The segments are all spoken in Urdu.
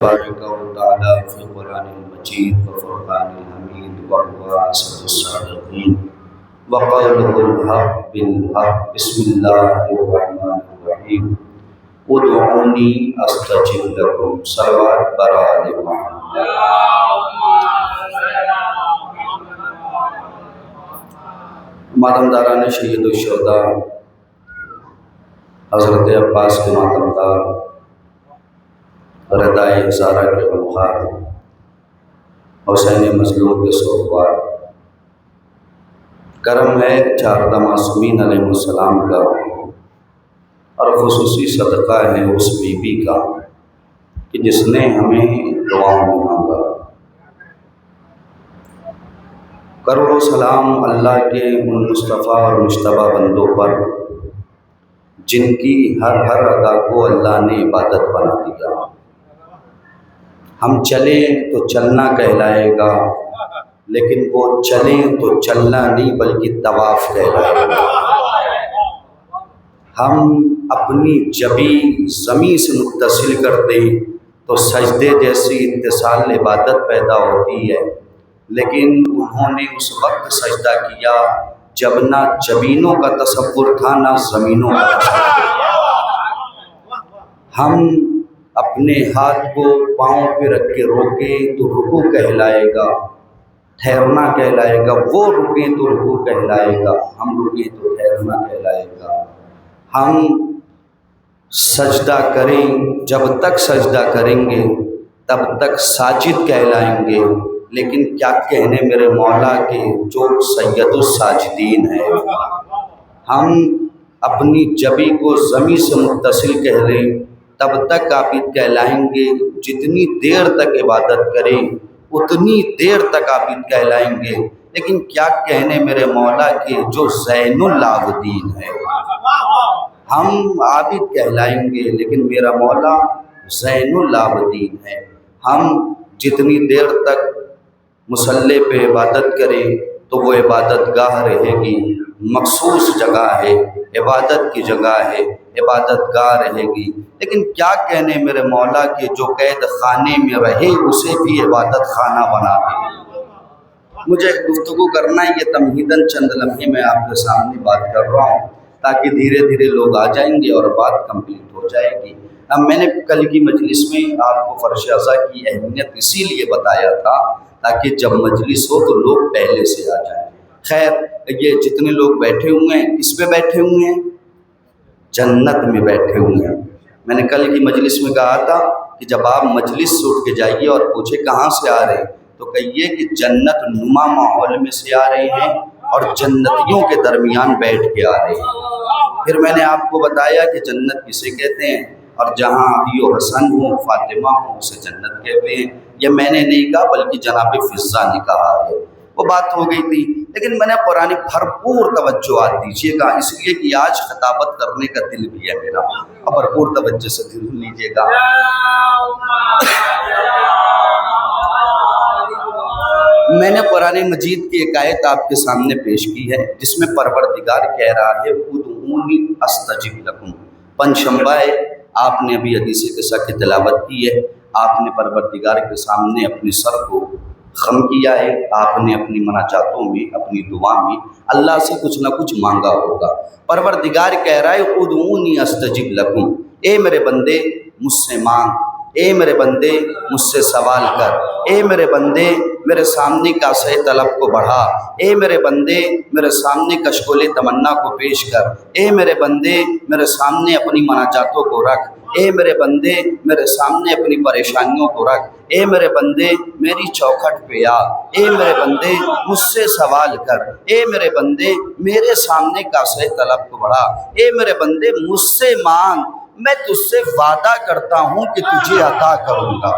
بارك وتعالى في القرآن المجيد وفرقان الحميد وهو أسد الصادقين وقوله الحق بالحق بسم الله الرحمن الرحيم ادعوني استجب لكم صلوات برآل محمد۔ ماتمداران شہید الشہداء حضرت عباس کے ماتمدار ردائے ہزارہ کے غمخوار حسین مظلوم کے سوگوار، کرم ہے چاردہ معصومین علیہ السلام کا اور خصوصی صدقہ ہے اس بی بی کا کہ جس نے ہمیں دعاؤں میں مانگا۔ کروڑوں سلام اللہ کے ان مصطفیٰ اور مجتبیٰ بندوں پر جن کی ہر ادا کو اللہ نے عبادت بنا دیا۔ ہم چلیں تو چلنا کہلائے گا، لیکن وہ چلیں تو چلنا نہیں بلکہ طواف کہلائے گا۔ ہم اپنی جبیں زمین سے متصل کر دیں تو سجدے جیسی اتصال عبادت پیدا ہوتی ہے، لیکن انہوں نے اس وقت سجدہ کیا جب نہ جبینوں کا تصور تھا نہ زمینوں کا تصور۔ ہم اپنے ہاتھ کو پاؤں پہ رکھ کے روکیں تو رکوع کہلائے گا، ٹھہرنا کہلائے گا۔ وہ رکیں تو رکوع کہلائے گا، ہم رکیں تو ٹھہرنا کہلائے گا۔ ہم سجدہ کریں، جب تک سجدہ کریں گے تب تک ساجد کہلائیں گے، لیکن کیا کہنے میرے مولا کے جو سید الساجدین ہے۔ ہم اپنی جبی کو زمین سے متصل کہہ لیں تب تک عابد کہلائیں گے، جتنی دیر تک عبادت کریں اتنی دیر تک عابد کہلائیں گے، لیکن کیا کہنے میرے مولا کے جو زین العابدین ہے۔ ہم عابد کہلائیں گے لیکن میرا مولا زین العابدین ہے۔ ہم جتنی دیر تک مصلی پہ عبادت کریں تو وہ عبادت گاہ رہے گی، مخصوص جگہ ہے، عبادت کی جگہ ہے، عبادت گاہ رہے گی، لیکن کیا کہنے میرے مولا کے جو قید خانے میں رہے اسے بھی عبادت خانہ بنا دے۔ مجھے گفتگو کرنا ہے، یہ تمہیداً چند لمحے میں آپ کے سامنے بات کر رہا ہوں تاکہ دھیرے دھیرے لوگ آ جائیں گے اور بات کمپلیٹ ہو جائے گی۔ اب میں نے کل کی مجلس میں آپ کو فرش ازا کی اہمیت اسی لیے بتایا تھا تاکہ جب مجلس ہو تو لوگ پہلے سے آ جائیں۔ خیر، یہ جتنے لوگ بیٹھے ہوئے ہیں کس پہ بیٹھے ہوئے ہیں؟ جنت میں بیٹھے ہوئے ہیں۔ میں نے کل کی مجلس میں کہا تھا کہ جب آپ مجلس سے اٹھ کے جائیے اور پوچھے کہاں سے آ رہے ہیں تو کہیے کہ جنت نما ماحول میں سے آ رہے ہیں اور جنتیوں کے درمیان بیٹھ کے آ رہے ہیں۔ پھر میں نے آپ کو بتایا کہ جنت کسے کہتے ہیں، اور جہاں علی و حسن ہوں، فاطمہ ہوں، اسے جنت کہتے ہیں۔ یہ میں نے نہیں کہا بلکہ جناب فضہ نے کہا ہے۔ وہ بات ہو گئی تھی، لیکن میں نے قرآن بھرپور توجہات دیجیے گا، اس لیے کہ آج خطابت کرنے کا دل بھی ہے میرا، اور بھرپور توجہ سے دل لیجیے گا۔ میں نے قرآن مجید کی ایک آیت آپ کے سامنے پیش کی ہے جس میں پروردگار کہہ رہا ہے ادعونی استجب لکم۔ پنجشنبہ ہے، آپ نے ابھی حدیث قصہ کی تلاوت کی ہے، آپ نے پروردگار کے سامنے اپنے سر کو خم کیا ہے، آپ نے اپنی مناجاتوں میں، اپنی دعا میں اللہ سے کچھ نہ کچھ مانگا ہوگا۔ پروردگار کہہ رہا ہے ادعونی استجب لکم، اے میرے بندے مجھ سے مانگ، اے میرے بندے مجھ سے سوال کر، اے میرے بندے میرے سامنے کاسہ طلب کو بڑھا، اے میرے بندے میرے سامنے کشکول تمنا کو پیش کر، اے میرے بندے میرے سامنے اپنی مناجاتوں کو رکھ، اے میرے بندے میرے سامنے اپنی پریشانیوں کو رکھ، اے میرے بندے میری چوکھٹ پہ آ، اے میرے بندے مجھ سے سوال کر، اے میرے بندے میرے سامنے کاسہ طلب کو بڑھا، اے میرے بندے مجھ سے مانگ، میں تجھ سے وعدہ کرتا ہوں کہ تجھے عطا کروں گا۔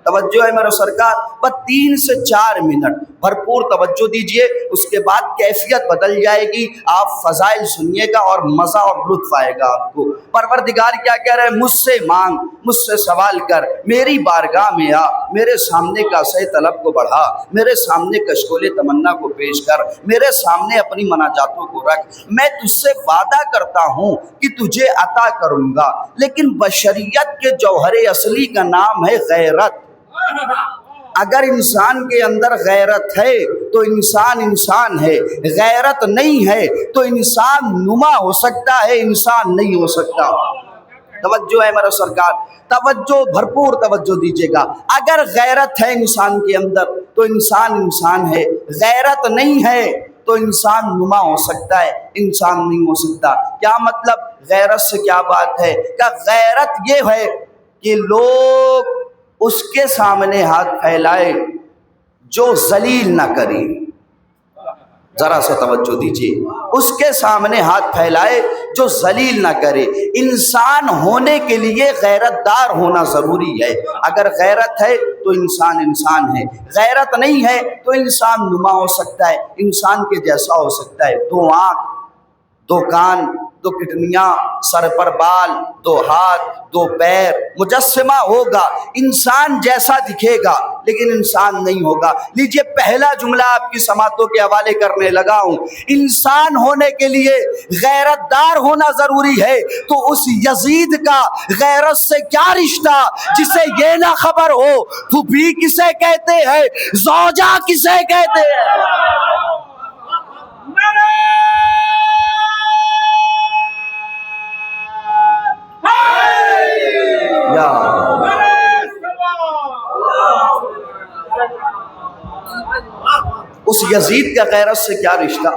توجہ ہے میرے سرکار، بس 3 سے 4 منٹ بھرپور توجہ دیجئے، اس کے بعد کیفیت بدل جائے گی، آپ فضائل سنیے گا اور مزہ اور لطف آئے گا آپ کو۔ پروردگار کیا کہہ رہے ہیں؟ مجھ سے مانگ، مجھ سے سوال کر، میری بارگاہ میں آ، میرے سامنے کاسہ طلب کو بڑھا، میرے سامنے کشکول تمنا کو پیش کر، میرے سامنے اپنی مناجاتوں کو رکھ، میں تجھ سے وعدہ کرتا ہوں کہ تجھے عطا کروں گا۔ لیکن بشریت کے جوہر اصلی کا نام ہے غیرت۔ اگر انسان کے اندر غیرت ہے تو انسان انسان ہے، غیرت نہیں ہے تو انسان نما ہو سکتا ہے، انسان نہیں ہو سکتا۔ توجہ ہے میرا سرکار، توجہ بھرپور توجہ دیجیے گا۔ اگر غیرت ہے انسان کے اندر تو انسان انسان ہے، غیرت نہیں ہے تو انسان نما ہو سکتا ہے، انسان نہیں ہو سکتا۔ کیا مطلب؟ غیرت سے کیا بات ہے کہ غیرت یہ ہے کہ لوگ اس کے سامنے ہاتھ پھیلائے جو ذلیل نہ کرے۔ ذرا سا توجہ دیجیے، اس کے سامنے ہاتھ پھیلائے جو ذلیل نہ کرے۔ انسان ہونے کے لیے غیرت دار ہونا ضروری ہے۔ اگر غیرت ہے تو انسان انسان ہے، غیرت نہیں ہے تو انسان نما ہو سکتا ہے، انسان کے جیسا ہو سکتا ہے۔ 2 آنکھ، 2 کان، 2 کڈنیاں، سر پر بال، 2 ہاتھ، 2 پیر، مجسمہ ہوگا، انسان جیسا دکھے گا لیکن انسان نہیں ہوگا۔ لیجئے پہلا جملہ آپ کی سماعتوں کے حوالے کرنے لگا ہوں۔ انسان ہونے کے لیے غیرت دار ہونا ضروری ہے، تو اس یزید کا غیرت سے کیا رشتہ جسے یہ نہ خبر ہو پھوپھی کسے کہتے ہیں، زوجہ کسے کہتے ہیں۔ اس یزید کا غیرت سے کیا رشتہ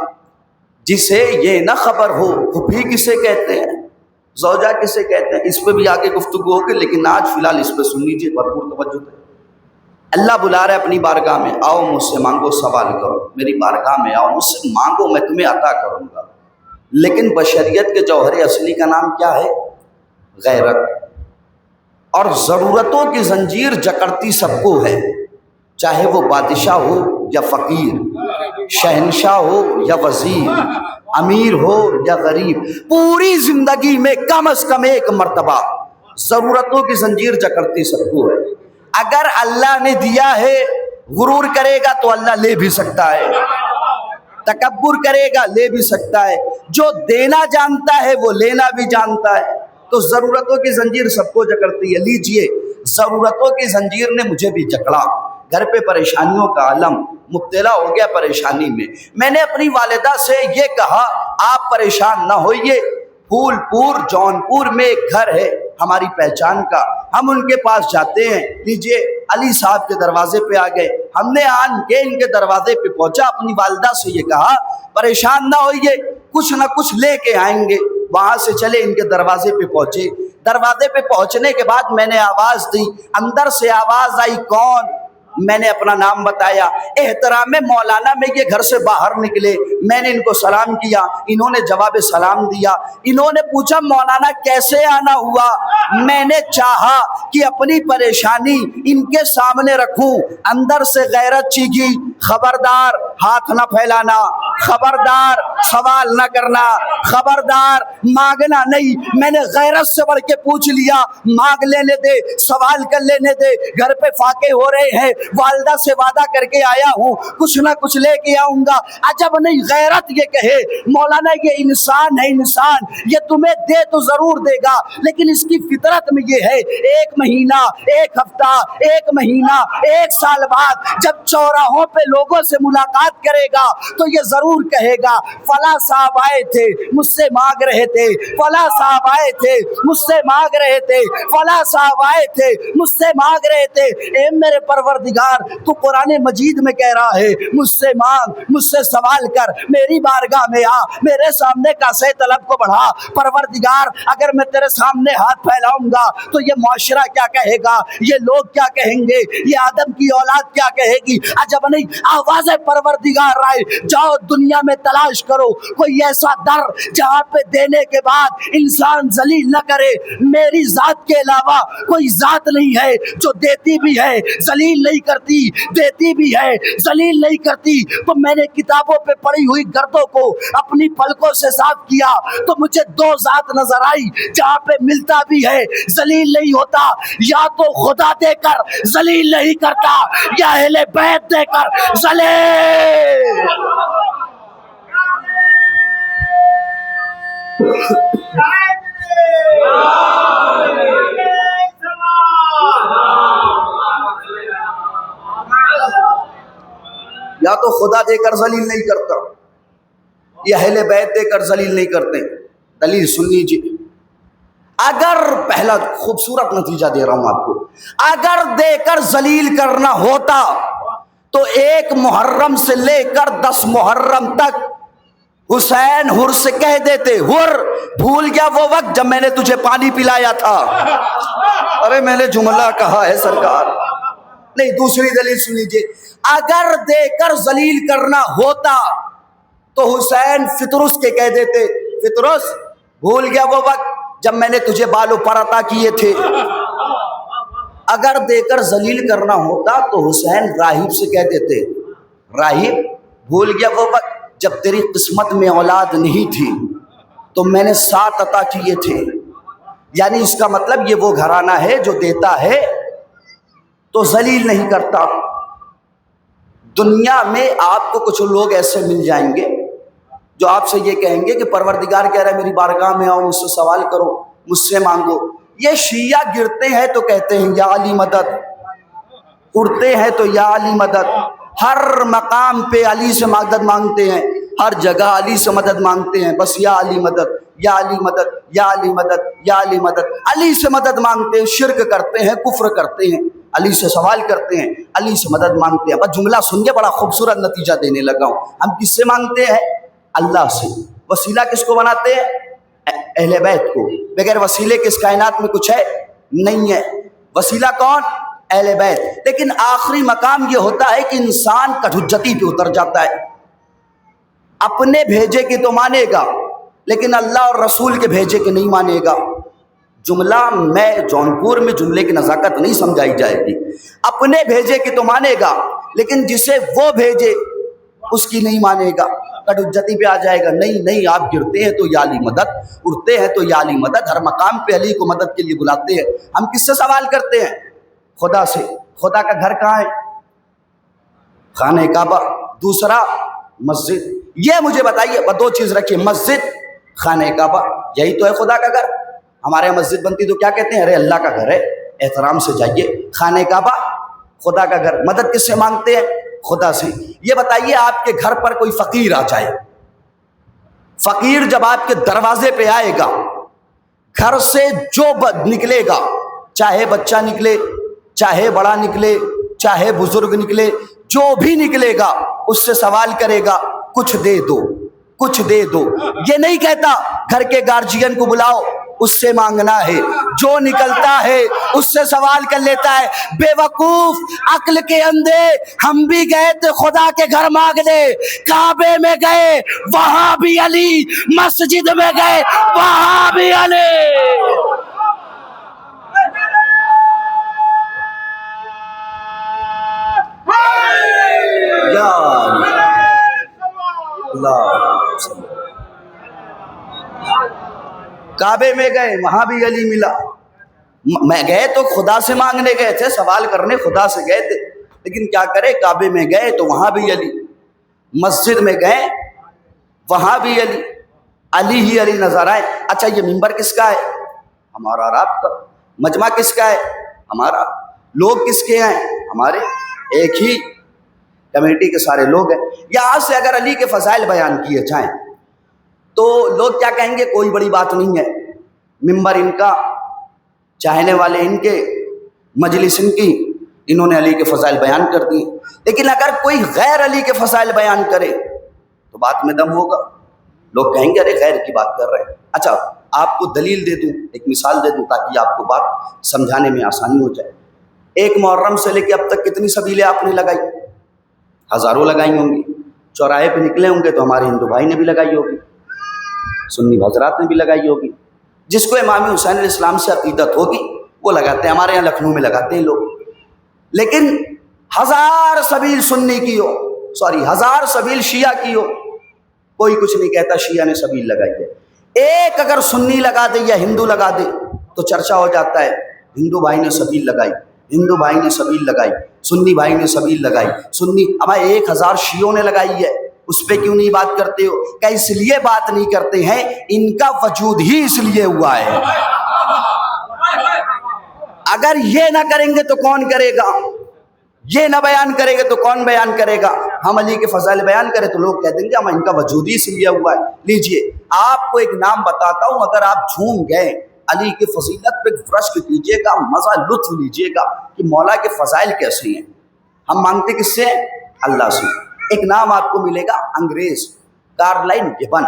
جسے یہ نہ خبر ہو پھوپھی کسے کہتے ہیں، زوجہ کسے کہتے ہیں۔ اس پہ بھی آگے گفتگو ہوگی لیکن آج فی الحال اس پہ سن لیجیے بھرپور توجہ سے۔ اللہ بلا رہا ہے اپنی بارگاہ میں، آؤ مجھ سے مانگو، سوال کرو، میری بارگاہ میں آؤ، مجھ سے مانگو، میں تمہیں عطا کروں گا۔ لیکن بشریت کے جوہر اصلی کا نام کیا ہے؟ غیرت۔ اور ضرورتوں کی زنجیر جکڑتی سب کو ہے، چاہے وہ بادشاہ ہو یا فقیر، شہنشاہ ہو یا وزیر، امیر ہو یا غریب، پوری زندگی میں کم از کم ایک مرتبہ ضرورتوں کی زنجیر جکڑتی سب کو ہے۔ اگر اللہ نے دیا ہے، غرور کرے گا تو اللہ لے بھی سکتا ہے، تکبر کرے گا لے بھی سکتا ہے، جو دینا جانتا ہے وہ لینا بھی جانتا ہے۔ تو ضرورتوں کی زنجیر سب کو جکڑتی ہے۔ لیجئے، ضرورتوں کی زنجیر نے مجھے بھی جکڑا، گھر پہ پریشانیوں کا عالم، مبتلا ہو گیا پریشانی میں۔ میں نے اپنی والدہ سے یہ کہا آپ پریشان نہ ہوئیے، پھول پور جونپور میں ایک گھر ہے ہماری پہچان کا، ہم ان کے پاس جاتے ہیں۔ لیجئے، علی صاحب کے دروازے پہ آ گئے، ہم نے آن کے ان کے دروازے پہ پہنچا، اپنی والدہ سے یہ کہا پریشان نہ ہوئیے، کچھ نہ کچھ لے کے آئیں گے۔ وہاں سے چلے ان کے دروازے پہ پہنچے۔ دروازے پہ پہنچنے کے بعد میں نے آواز دی، اندر سے آواز آئی کون؟ میں نے اپنا نام بتایا۔ احترام مولانا میں یہ گھر سے باہر نکلے، میں نے ان کو سلام کیا، انہوں نے جواب سلام دیا۔ انہوں نے پوچھا مولانا کیسے آنا ہوا؟ میں نے چاہا کہ اپنی پریشانی ان کے سامنے رکھوں، اندر سے غیرت چیخی، خبردار ہاتھ نہ پھیلانا، خبردار سوال نہ کرنا، خبردار مانگنا نہیں۔ میں نے غیرت سے بڑھ کے پوچھ لیا، مانگ لینے دے، سوال کر لینے دے، گھر پہ فاقے ہو رہے ہیں، والدہ سے وعدہ کر کے آیا ہوں کچھ نہ کچھ لے کے آؤں گا۔ عجب نہیں غیرت یہ کہے مولانا یہ انسان ہے، انسان یہ تمہیں دے تو ضرور دے گا لیکن اس کی فطرت میں یہ ہے، 1 مہینہ، 1 ہفتہ، 1 مہینہ، 1 سال بعد جب چوراہوں پہ لوگوں سے ملاقات کرے گا تو یہ ضرور کہے گا فلاں صاحب آئے تھے مجھ سے مانگ رہے تھے، فلاں صاحب آئے تھے مجھ سے مانگ رہے تھے، فلاں صاحب آئے تھے مجھ سے مانگ رہے تھے۔ اے میرے پروردگار پروردگار تو قرآن مجید میں کہہ رہا ہے مجھ سے مانگ، مجھ سے سوال کر، میری بارگاہ میں آ، میرے سامنے کاسے طلب کو بڑھا۔ پروردگار اگر میں تیرے سامنے ہاتھ پھیلاؤں گا تو یہ معاشرہ کیا کہے گا، یہ لوگ کیا کہیں گے، یہ آدم کی اولاد کیا کہے گی؟ عجب نہیں، آواز پروردگار آئے، جاؤ دنیا میں تلاش کرو کوئی ایسا در جہاں پہ دینے کے بعد انسان ذلیل نہ کرے۔ میری ذات کے علاوہ کوئی ذات نہیں ہے جو دیتی بھی ہے ذلیل نہیں کرتی، دیتی بھی ہے ذلیل نہیں کرتی۔ تو میں نے کتابوں پہ پڑھی ہوئی گردوں کو اپنی پلکوں سے صاف کیا تو مجھے دو ذات نظر آئی جہاں پہ ملتا بھی ہے ذلیل نہیں ہوتا، یا تو خدا دے کر ذلیل نہیں کرتا یا اہل بیت دے کر ذلیل۔ یا تو خدا دے کر ذلیل نہیں کرتا یا اہل بیت دے کر ذلیل نہیں کرتے۔ دلیل سن لیجیے، اگر پہلا خوبصورت نتیجہ دے رہا ہوں آپ کو، اگر دے کر ذلیل کرنا ہوتا تو 1 محرم سے لے کر 10 محرم تک حسین ہر سے کہہ دیتے، ہر بھول گیا وہ وقت جب میں نے تجھے پانی پلایا تھا؟ ارے میں نے جملہ کہا ہے سرکار۔ نہیں، دوسری دلیل سن لیجیے، اگر دے کر ذلیل کرنا ہوتا تو حسین فطرس کے کہہ دیتے، فطرس بھول گیا وہ وقت جب میں نے تجھے بال و پر عطا کیے تھے۔ اگر دے کر ذلیل کرنا ہوتا تو حسین راہب سے کہہ دیتے، راہب بھول گیا وہ وقت جب تیری قسمت میں اولاد نہیں تھی تو میں نے 7 عطا کیے تھے۔ یعنی اس کا مطلب یہ وہ گھرانہ ہے جو دیتا ہے تو ذلیل نہیں کرتا۔ دنیا میں آپ کو کچھ لوگ ایسے مل جائیں گے جو آپ سے یہ کہیں گے کہ پروردگار کہہ رہا ہے میری بارگاہ میں آؤ، مجھ سے سوال کرو، مجھ سے مانگو۔ یہ شیعہ گرتے ہیں تو کہتے ہیں یا علی مدد، اڑتے ہیں تو یا علی مدد، ہر مقام پہ علی سے مدد مانگتے ہیں، ہر جگہ علی سے مدد مانگتے ہیں، بس یا علی مدد، یا علی مدد، یا علی مدد، یا علی مدد، علی سے مدد مانگتے ہیں، شرک کرتے ہیں، کفر کرتے ہیں، علی سے سوال کرتے ہیں، علی سے مدد مانگتے ہیں۔ بس جملہ سن کے بڑا خوبصورت نتیجہ دینے لگا ہوں، ہم کس سے مانگتے ہیں؟ اللہ سے۔ وسیلہ کس کو بناتے ہیں؟ اہل بیت کو۔ بغیر وسیلے کے اس کائنات میں کچھ ہے؟ نہیں ہے۔ وسیلہ کون؟ اہل بیت۔ لیکن آخری مقام یہ ہوتا ہے کہ انسان کٹھجتی پہ اتر جاتا ہے، اپنے بھیجے کی تو مانے گا لیکن اللہ اور رسول کے بھیجے کے نہیں مانے گا۔ جملہ میں جونپور میں جملے کی نزاکت نہیں سمجھائی جائے گی۔ اپنے بھیجے کی تو مانے گا لیکن جسے وہ بھیجے اس کی نہیں مانے گا، کٹھجتی پہ آ جائے گا۔ نہیں نہیں، آپ گرتے ہیں تو یا علی مدد، اڑتے ہیں تو یا علی مدد، ہر مقام پہ علی کو مدد کے لیے بلاتے ہیں۔ ہم کس سے سوال کرتے ہیں؟ خدا سے۔ خدا کا گھر کہاں ہے؟ خانہ کعبہ۔ دوسرا مسجد۔ یہ مجھے بتائیے، دو چیز رکھیے، مسجد، خانہ کعبہ، یہی تو ہے خدا کا گھر۔ ہمارے یہاں مسجد بنتی تو کیا کہتے ہیں؟ ارے اللہ کا گھر ہے، احترام سے جائیے۔ خانہ کعبہ خدا کا گھر۔ مدد کس سے مانگتے ہیں؟ خدا سے۔ یہ بتائیے آپ کے گھر پر کوئی فقیر آ جائے، فقیر جب آپ کے دروازے پہ آئے گا، گھر سے جو نکلے گا، چاہے بچہ نکلے، چاہے بڑا نکلے، چاہے بزرگ نکلے، جو بھی نکلے گا اس سے سوال کرے گا کچھ دے دو، کچھ دے دو۔ یہ نہیں کہتا گھر کے گارجین کو بلاؤ اس سے مانگنا ہے، جو نکلتا ہے اس سے سوال کر لیتا ہے۔ بے وقوف، عقل کے اندھے، ہم بھی گئے تھے خدا کے گھر مانگنے، کعبے میں گئے وہاں بھی علی، مسجد میں گئے وہاں بھی علی۔ کعبے میں گئے وہاں بھی علی ملا۔ میں گئے تو خدا سے مانگنے گئے تھے، سوال کرنے خدا سے گئے تھے، لیکن کیا کرے، کعبے میں گئے تو وہاں بھی علی، مسجد میں گئے وہاں بھی علی، علی ہی علی نظر آئے۔ اچھا یہ منبر کس کا ہے؟ ہمارا اور آپ کا۔ مجمع کس کا ہے؟ ہمارا۔ لوگ کس کے ہیں؟ ہمارے۔ ایک ہی کمیٹی کے سارے لوگ ہیں۔ یہاں سے اگر علی کے فضائل بیان کیے جائیں تو لوگ کیا کہیں گے؟ کوئی بڑی بات نہیں ہے، ممبر ان کا، چاہنے والے ان کے، مجلس ان کی، انہوں نے علی کے فضائل بیان کر دیے، لیکن اگر کوئی غیر علی کے فضائل بیان کرے تو بات میں دم ہوگا، لوگ کہیں گے ارے غیر کی بات کر رہے ہیں۔ اچھا آپ کو دلیل دے دوں، ایک مثال دے دوں تاکہ آپ کو بات سمجھانے میں آسانی ہو جائے۔ ایک محرم سے لے کے اب تک کتنی سبیلیں آپ نے لگائی؟ ہزاروں لگائی ہوں گی۔ چوراہے پہ نکلے ہوں گے تو ہمارے ہندو بھائی نے بھی لگائی ہوگی، سنی حضرات نے بھی لگائی ہوگی۔ جس کو امام حسین علیہ السلام سے عقیدت ہوگی وہ لگاتے ہیں، ہمارے یہاں لکھنؤ میں لگاتے ہیں لوگ۔ لیکن ہزار سبیل سنی کی ہو، ہزار سبیل شیعہ کی ہو، کوئی کچھ نہیں کہتا شیعہ نے سبیل لگائی ہے۔ ایک اگر سنی لگا دے یا ہندو لگا دے تو چرچا ہو جاتا ہے، ہندو بھائی نے سبیل لگائی، ہندو بھائی نے سبیل لگائی، سنی بھائی نے سبیل لگائی، سنی اب 1000 شیعوں نے لگائی ہے، اس پہ کیوں نہیں بات کرتے ہو؟ کہ اس لیے بات نہیں کرتے ہیں، ان کا وجود ہی اس لیے ہوا ہے۔ اگر یہ نہ کریں گے تو کون کرے گا؟ یہ نہ بیان کرے گا تو کون بیان کرے گا؟ ہم علی کے فضائل بیان کریں تو لوگ کہہ دیں گے ہم ان کا وجود ہی اس لیے ہوا ہے۔ لیجئے آپ کو ایک نام بتاتا ہوں، اگر آپ جھوم گئے علی کی فضیلت پہ رشک کیجئے گا، مزہ لطف لیجئے گا کہ مولا کے فضائل کیسے ہیں۔ ہم مانگتے کس سے ہیں؟ اللہ سے۔ ایک نام آپ کو ملے گا انگریز کارلائن گبن،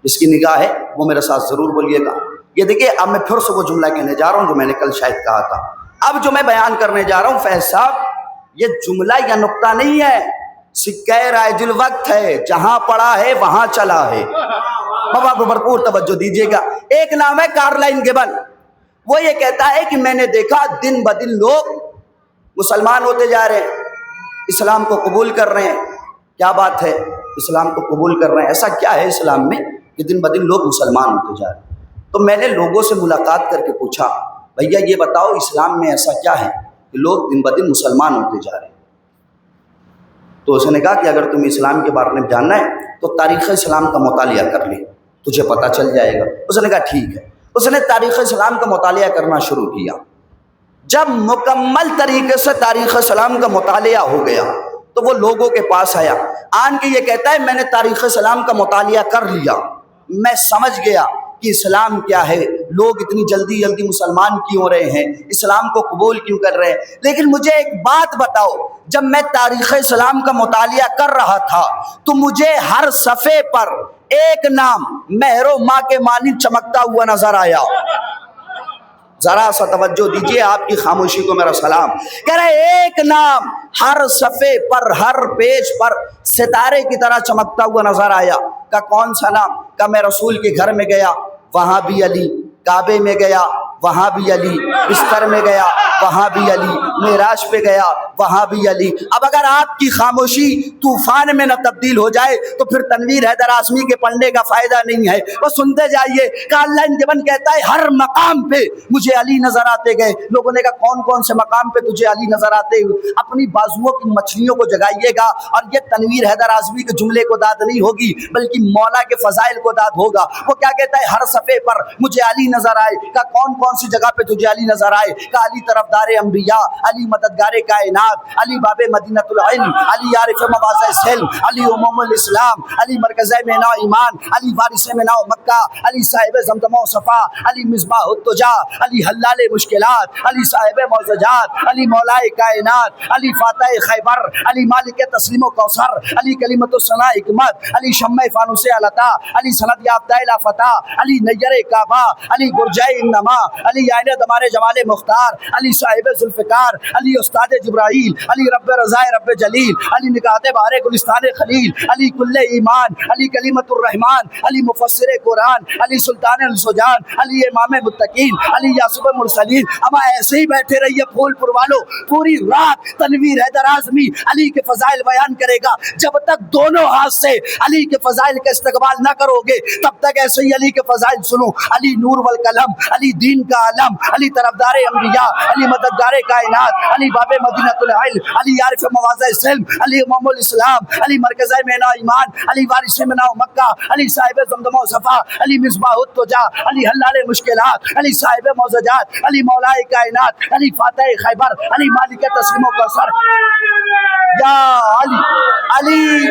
جس کی نگاہ ہے وہ میرے ساتھ ضرور بولیے گا۔ یہ دیکھیے اب میں پھر سے وہ جملہ کہنے جا رہا ہوں جو میں نے کل شاید کہا تھا۔ اب جو میں بیان کرنے جا رہا ہوں فیض صاحب، یہ جملہ یا نقطہ نہیں ہے، سکہ رائج الوقت ہے، جہاں پڑا ہے وہاں چلا ہے۔ بابا کو بھرپور توجہ دیجیے گا۔ ایک نام ہے کارلائن گبن، وہ یہ کہتا ہے کہ میں نے دیکھا دن بدن لوگ مسلمان ہوتے جا رہے ہیں، اسلام کو قبول کر رہے ہیں۔ کیا بات ہے، اسلام کو قبول کر رہے ہیں، ایسا کیا ہے اسلام میں کہ دن بدن لوگ مسلمان ہوتے جا رہے ہیں؟ تو میں نے لوگوں سے ملاقات کر کے پوچھا بھیا یہ بتاؤ اسلام میں ایسا کیا ہے کہ لوگ دن بدن مسلمان ہوتے جا رہے ہیں؟ تو اس نے کہا کہ اگر تم اسلام کے بارے میں جاننا ہے تو تاریخ اسلام کا مطالعہ کر لے، تجھے پتہ چل جائے گا۔ اس نے کہا ٹھیک ہے۔ اس نے تاریخ اسلام کا مطالعہ کرنا شروع کیا۔ جب مکمل طریقے سے تاریخ اسلام کا مطالعہ ہو گیا تو وہ لوگوں کے پاس آیا، آن کے یہ کہتا ہے میں نے تاریخ اسلام کا مطالعہ کر لیا، میں سمجھ گیا کہ اسلام کیا ہے، لوگ اتنی جلدی جلدی مسلمان کیوں ہو رہے ہیں، اسلام کو قبول کیوں کر رہے ہیں۔ لیکن مجھے ایک بات بتاؤ، جب میں تاریخ اسلام کا مطالعہ کر رہا تھا تو مجھے ہر صفحے پر ایک نام مہر و ماں کے مانند چمکتا ہوا نظر آیا۔ ذرا سا توجہ دیجیے، آپ کی خاموشی کو میرا سلام۔ کہہ رہے ایک نام ہر صفحے پر، ہر پیج پر ستارے کی طرح چمکتا ہوا نظر آیا۔ کہ کون سا نام؟ کہ میں رسول کے گھر میں گیا، وہاں بھی علی، کعبے میں گیا وہاں بھی علی، بستر میں گیا وہاں بھی علی، معراج پہ گیا وہاں بھی علی۔ اب اگر آپ کی خاموشی طوفان میں نہ تبدیل ہو جائے تو پھر تنویر حیدر اعظمی کے پڑھنے کا فائدہ نہیں ہے، وہ سنتے جائیے۔ کارلائن گبن کہتا ہے ہر مقام پہ مجھے علی نظر آتے گئے۔ لوگوں نے کہا کون کون سے مقام پہ تجھے علی نظر آتے ہوئے؟ اپنی بازوؤں کی مچھلیوں کو جگائیے گا، اور یہ تنویر حیدر اعظمی کے جملے کو داد نہیں ہوگی بلکہ مولا کے فضائل کو داد ہوگا۔ وہ کیا کہتا ہے؟ ہر صفحے پر مجھے علی نظر آئے۔ کہ کون کون سی جگہ پہ تجھے علی نظر آئے؟ کہ علی طرفدار انبیاء، علی مددگار کائنات، علی باب مدینۃ العلم، علی عارف مواضع سلم، علی امام الاسلام، علی مرکز مینا ایمان، علی وارث مینا مکہ، علی صاحب زمزم و صفا، علی مصباح الدجا، علی حلال مشکلات، علی صاحب معجزات، علی مولائے کائنات، علی فاتح خیبر، علی مالک تسلیم و کوثر، علی کلمۃ الثناء حکمت، علی شمع فانوس عطا، علی سند یافتہ لافتہ، علی نیر کعبہ، علی برجۂ انما، علی عین دمار جمال مختار، علی صاحب ذوالفقار، علی استاد جبرائیل، علی رب رضائے رب جلیل، علی نکات بہار گلستان خلیل، علی کل ایمان، علی کلیمت الرحمان، علی مفسر قرآن، علی سلطان السجان، علی امام متقین، علی یاسب المرسلین۔ اب ایسے ہی بیٹھے رہیے پھول پور والو، پوری رات تنویر حیدر اعظمی علی کے فضائل بیان کرے گا۔ جب تک دونوں ہاتھ سے علی کے فضائل کا استقبال نہ کرو گے تب تک ایسے ہی علی کے فضائل سنو۔ علی نور والقلم، علی دین کا علم، علی طرفدار انبیاء، علی مددگار کائنات، علی باب مدینۃ العلم، علی عارف مواضع سلم، علی امام الاسلام، علی مرکز مینا ایمان، علی وارث مینا مکہ، علی صاحب زمزم و صفا، علی مصباح الدجا، علی حلال مشکلات، علی صاحب معجزات، علی مولائے کائنات، علی فاتح خیبر، علی مالک تسلیم و کوثر۔ یا علی علی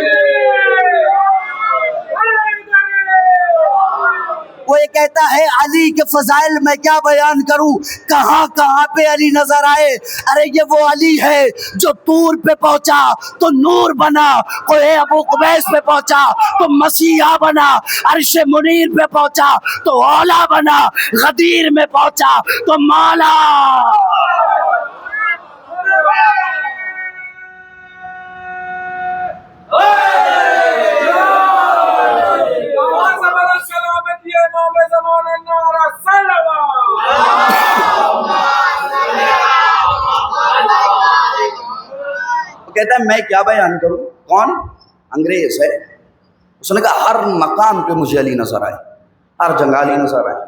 وہ یہ کہتا ہے علی کے فضائل میں کیا بیان کروں، کہاں کہاں پہ علی نظر آئے۔ ارے یہ وہ علی ہے جو طور پہ پہنچا تو نور بنا، کوہ ابو قبیس پہ پہنچا تو مسیحا بنا، عرش منیر پہ پہنچا تو اولا بنا، غدیر میں پہنچا تو مولا۔ کہتا ہے میں کیا بیان کروں، کون؟ انگریز ہے۔ اس نے کہا ہر مقام پہ مجھے علی نظر آئے، ہر جگہ علی نظر آئے۔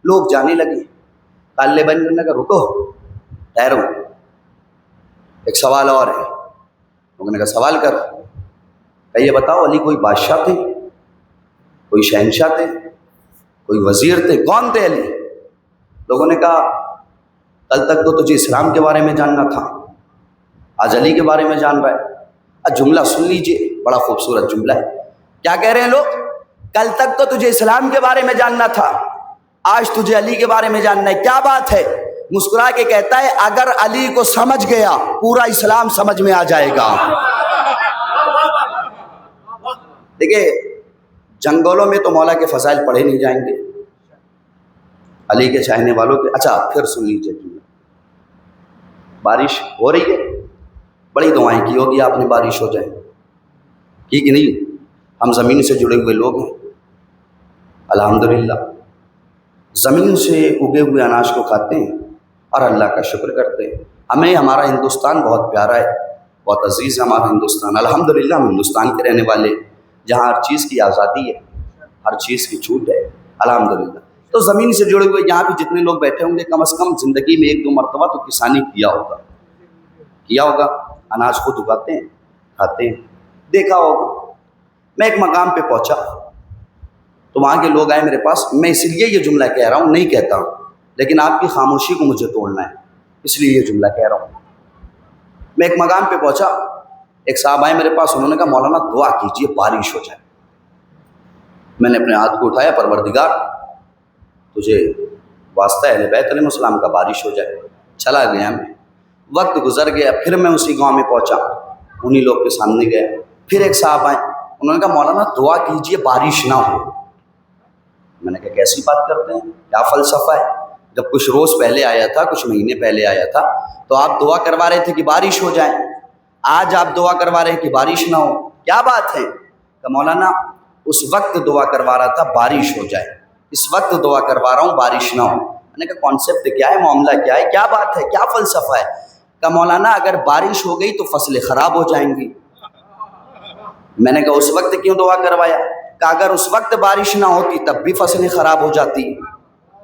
لوگ جانے لگے، طالبان نے کہا رکو ٹھہرو، ایک سوال اور ہے۔ لوگوں نے کہا سوال کر۔ کہ یہ بتاؤ علی کوئی بادشاہ تھے، کوئی شہنشاہ تھے، کوئی وزیر تھے، کون تھے علی؟ لوگوں نے کہا کل تک تو تجھے اسلام کے بارے میں جاننا تھا، آج علی کے بارے میں جان رہا ہے۔ جملہ سن لیجئے، بڑا خوبصورت جملہ ہے۔ کیا کہہ رہے ہیں لوگ؟ کل تک تو تجھے اسلام کے بارے میں جاننا تھا، آج تجھے علی کے بارے میں جاننا ہے، کیا بات ہے؟ مسکرا کے کہتا ہے اگر علی کو سمجھ گیا پورا اسلام سمجھ میں آ جائے گا۔ دیکھیں جنگلوں میں تو مولا کے فضائل پڑھے نہیں جائیں گے، علی کے چاہنے والوں کے۔ اچھا پھر سن لیجئے جملہ۔ بارش ہو رہی ہے، بڑی دعائیں کی ہوگی آپ نے بارش ہو جائے، کی کہ نہیں؟ ہم زمین سے جڑے ہوئے لوگ ہیں، الحمدللہ زمین سے اگے ہوئے اناج کو کھاتے ہیں اور اللہ کا شکر کرتے ہیں۔ ہمیں ہمارا ہندوستان بہت پیارا ہے، بہت عزیز ہے ہمارا ہندوستان، الحمدللہ ہم ہندوستان کے رہنے والے، جہاں ہر چیز کی آزادی ہے، ہر چیز کی چھوٹ ہے، الحمدللہ۔ تو زمین سے جڑے ہوئے یہاں پہ جتنے لوگ بیٹھے ہوں گے کم از کم زندگی میں 1-2 مرتبہ تو کسانی کیا ہوگا، اناج خود اگاتے ہیں، کھاتے ہیں، دیکھا ہوگا۔ میں ایک مقام پہ پہنچا تو وہاں کے لوگ آئے میرے پاس، میں اس لیے یہ جملہ کہہ رہا ہوں، نہیں کہتا ہوں لیکن آپ کی خاموشی کو مجھے توڑنا ہے، اس لیے یہ جملہ کہہ رہا ہوں۔ میں ایک مقام پہ پہنچا، ایک صاحب آئے میرے پاس، انہوں نے کہا مولانا دعا کیجئے بارش ہو جائے۔ میں نے اپنے ہاتھ کو اٹھایا، پروردگار تجھے واسطہ اہل بیت علیہ السلام کا بارش ہو جائے۔ چلا گیا میں، وقت گزر گیا، پھر میں اسی گاؤں میں پہنچا، انہی لوگ کے سامنے گیا، پھر ایک صاحب آئے، انہوں نے کہا مولانا دعا کیجئے بارش نہ ہو۔ میں نے کہا کیسی بات کرتے ہیں، کیا فلسفہ ہے؟ جب کچھ روز پہلے آیا تھا، کچھ مہینے پہلے آیا تھا تو آپ دعا کروا رہے تھے کہ بارش ہو جائے، آج آپ دعا کروا رہے ہیں کہ بارش نہ ہو، کیا بات ہے؟ کہ مولانا اس وقت دعا کروا رہا تھا بارش ہو جائے، اس وقت دعا کروا رہا ہوں بارش نہ ہو۔ میں نے کہا کانسیپٹ کیا ہے، معاملہ کیا ہے، کیا بات ہے، کیا فلسفہ ہے؟ کہ مولانا اگر بارش ہو گئی تو فصلیں خراب ہو جائیں گی۔ میں نے کہا اس وقت کیوں دعا کروایا؟ کہ اگر اس وقت بارش نہ ہوتی تب بھی فصلیں خراب ہو جاتی۔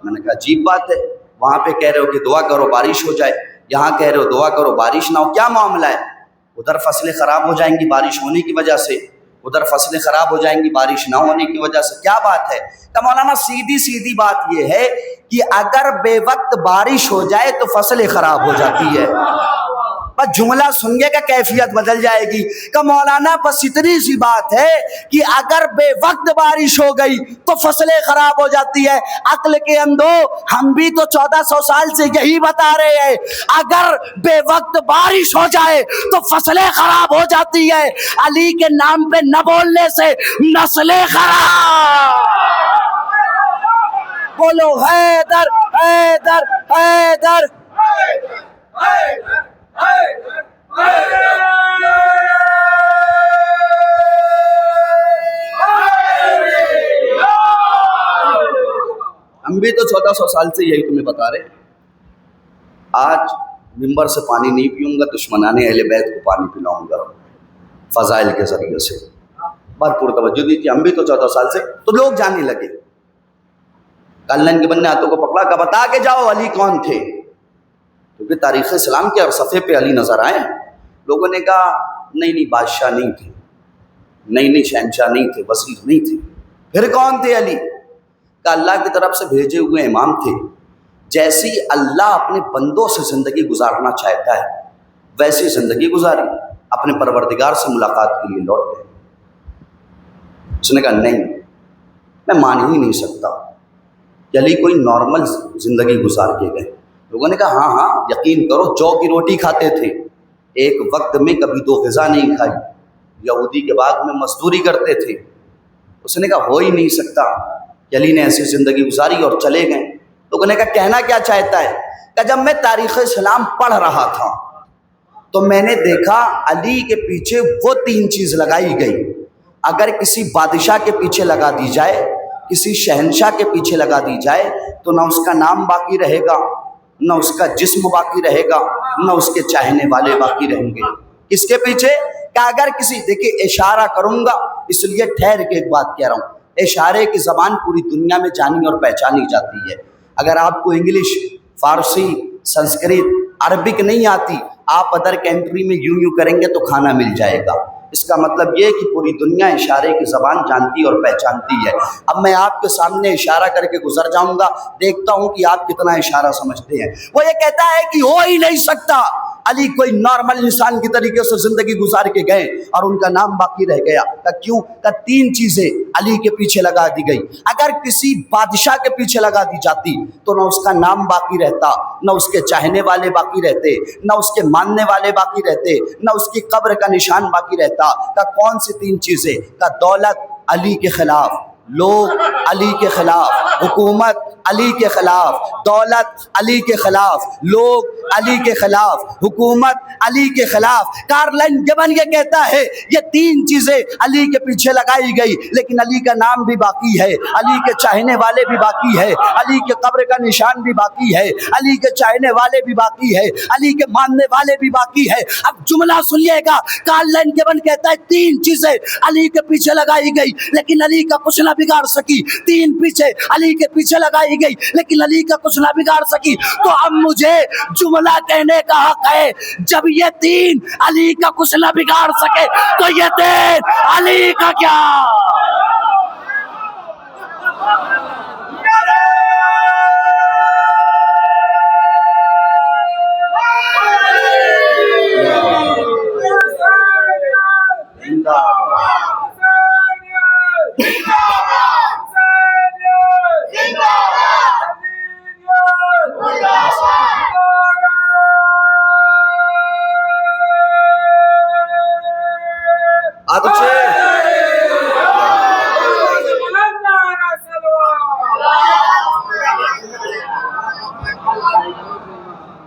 میں نے کہا عجیب بات ہے، وہاں پہ کہہ رہے ہو کہ دعا کرو بارش ہو جائے، یہاں کہہ رہے ہو دعا کرو بارش نہ ہو، کیا معاملہ ہے؟ ادھر فصلیں خراب ہو جائیں گی بارش ہونے کی وجہ سے، ادھر فصلیں خراب ہو جائیں گی بارش نہ ہونے کی وجہ سے، کیا بات ہے؟ کہ مولانا سیدھی بات یہ ہے کہ اگر بے وقت بارش ہو جائے تو فصلیں خراب ہو جاتی ہے۔ بس جملہ سن گے کہ کیفیت بدل جائے گی۔ کہ مولانا بس اتنی سی بات ہے کہ اگر بے وقت بارش ہو گئی تو فصلیں خراب ہو جاتی ہے۔ عقل کے اندھو، ہم بھی تو 1400 سال سے یہی بتا رہے ہیں، اگر بے وقت بارش ہو جائے تو فصلیں خراب ہو جاتی ہے۔ علی کے نام پہ نہ بولنے سے نسلیں خراب۔ بولو حیدر حیدر حیدر۔ ہم بھی تو 1400 سال سے یہی تمہیں بتا رہے ہیں۔ آج ممبر سے پانی نہیں پیوں گا، دشمنان اہل بیت کو پانی پلاؤں گا فضائل کے ذریعے سے۔ بھرپور توجہ دیجیے، ہم بھی تو 14 سال سے، تو لوگ جاننے لگے۔ کلن کے بننے ہاتھوں کو پکڑا کہ بتا کے جاؤ علی کون تھے، کیونکہ تاریخ اسلام کے ہر صفحے پہ علی نظر آئے۔ لوگوں نے کہا نہیں بادشاہ نہیں تھے، نہیں شہنشاہ نہیں تھے، وزیر نہیں تھے، پھر کون تھے علی؟ کہ اللہ کی طرف سے بھیجے ہوئے امام تھے۔ جیسی اللہ اپنے بندوں سے زندگی گزارنا چاہتا ہے ویسی زندگی گزاری، اپنے پروردگار سے ملاقات کے لیے لوٹ گئے۔ اس نے کہا نہیں، میں مان ہی نہیں سکتا، کہ علی کوئی نارمل زندگی گزار کے گئے؟ لوگوں نے کہا ہاں یقین کرو، جو کی روٹی کھاتے تھے، ایک وقت میں کبھی 2 غذا نہیں کھائی، یہودی کے باغ میں مزدوری کرتے تھے۔ اس نے کہا ہو ہی نہیں سکتا کہ علی نے ایسی زندگی گزاری، اور چلے گئے۔ لوگوں نے کہا کہنا کیا چاہتا ہے؟ کہ جب میں تاریخ اسلام پڑھ رہا تھا تو میں نے دیکھا علی کے پیچھے وہ 3 چیز لگائی گئی، اگر کسی بادشاہ کے پیچھے لگا دی جائے، کسی شہنشاہ کے پیچھے لگا دی جائے، تو نہ اس کا نام باقی رہے گا، نہ اس کا جسم باقی رہے گا، نہ اس کے چاہنے والے باقی رہیں گے۔ کس کے پیچھے؟ کہ اگر کسی، دیکھیں اشارہ کروں گا اس لیے ٹھہر کے ایک بات کہہ رہا ہوں، اشارے کی زبان پوری دنیا میں جانی اور پہچانی جاتی ہے۔ اگر آپ کو انگلش، فارسی، سنسکرت، عربک نہیں آتی، آپ ادر کنٹری میں یوں کریں گے تو کھانا مل جائے گا۔ اس کا مطلب یہ کہ پوری دنیا اشارے کی زبان جانتی اور پہچانتی ہے۔ اب میں آپ کے سامنے اشارہ کر کے گزر جاؤں گا، دیکھتا ہوں کہ آپ کتنا اشارہ سمجھتے ہیں۔ وہ یہ کہتا ہے کہ ہو ہی نہیں سکتا، علی کوئی نارمل انسان کی طریقے سے زندگی گزار کے گئے اور ان کا نام باقی رہ گیا۔ کیوں؟ کہ 3 چیزیں علی کے پیچھے لگا دی گئی۔ اگر کسی بادشاہ کے پیچھے لگا دی جاتی تو نہ اس کا نام باقی رہتا، نہ اس کے چاہنے والے باقی رہتے، نہ اس کے ماننے والے باقی رہتے، نہ اس کی قبر کا نشان باقی رہتا۔ کہ کون سی 3 چیزیں؟ کہ دولت علی کے خلاف، لوگ علی کے خلاف، حکومت علی کے خلاف، دولت علی کے خلاف، لوگ علی کے خلاف، حکومت علی کے خلاف۔ کارل گبن یہ کہتا ہے یہ 3 چیزیں علی کے پیچھے لگائی گئی، لیکن علی کا نام بھی باقی ہے، علی کے چاہنے والے بھی باقی ہے، علی کے قبر کا نشان بھی باقی ہے، علی کے چاہنے والے بھی باقی ہے، علی کے ماننے والے بھی باقی ہے۔ اب جملہ سنیے گا، کارل گبن کہتا ہے 3 چیزیں علی کے پیچھے لگائی گئی لیکن علی کا کچھ نہ بگاڑ سکی، 3 پیچھے علی کے پیچھے لگائی گئی لیکن علی کا کچھ نہ بگاڑ سکی۔ تو اب مجھے جملہ کہنے کا حق ہے، جب یہ 3 علی کا کچھ نہ بگاڑ سکے تو یہ 3 علی کا کیا؟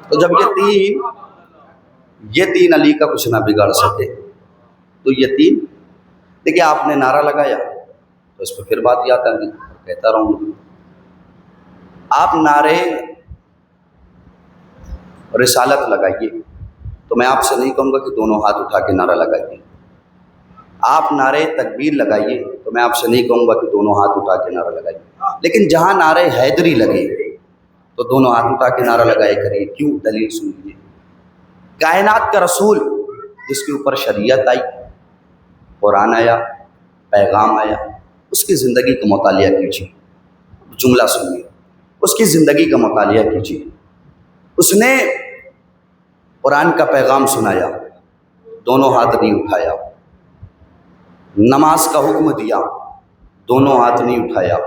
تو جب یہ تین علی کا کچھ نہ بگاڑ سکے تو یہ 3، دیکھیں آپ نے نعرہ لگایا تو اس پہ پھر بات یاد آ گئی، کہتا رہوں گا، آپ نعرے رسالت لگائیے تو میں آپ سے نہیں کہوں گا کہ دونوں ہاتھ اٹھا کے نعرہ لگائیے، آپ نعرے تکبیر لگائیے تو میں آپ سے نہیں کہوں گا کہ دونوں ہاتھ اٹھا کے نعرہ لگائیے، لیکن جہاں نعرے حیدری لگے تو دونوں ہاتھ اٹھا کے نعرہ لگائے کریے۔ کیوں؟ دلیل سنیے۔ کائنات کا رسول جس کے اوپر شریعت آئی، قرآن آیا، پیغام آیا، اس کی زندگی کا مطالعہ کیجیے، جملہ سنیے، اس کی زندگی کا مطالعہ کیجیے۔ اس نے قرآن کا پیغام سنایا، دونوں ہاتھ نہیں اٹھایا، نماز کا حکم دیا، دونوں ہاتھ نہیں اٹھایا،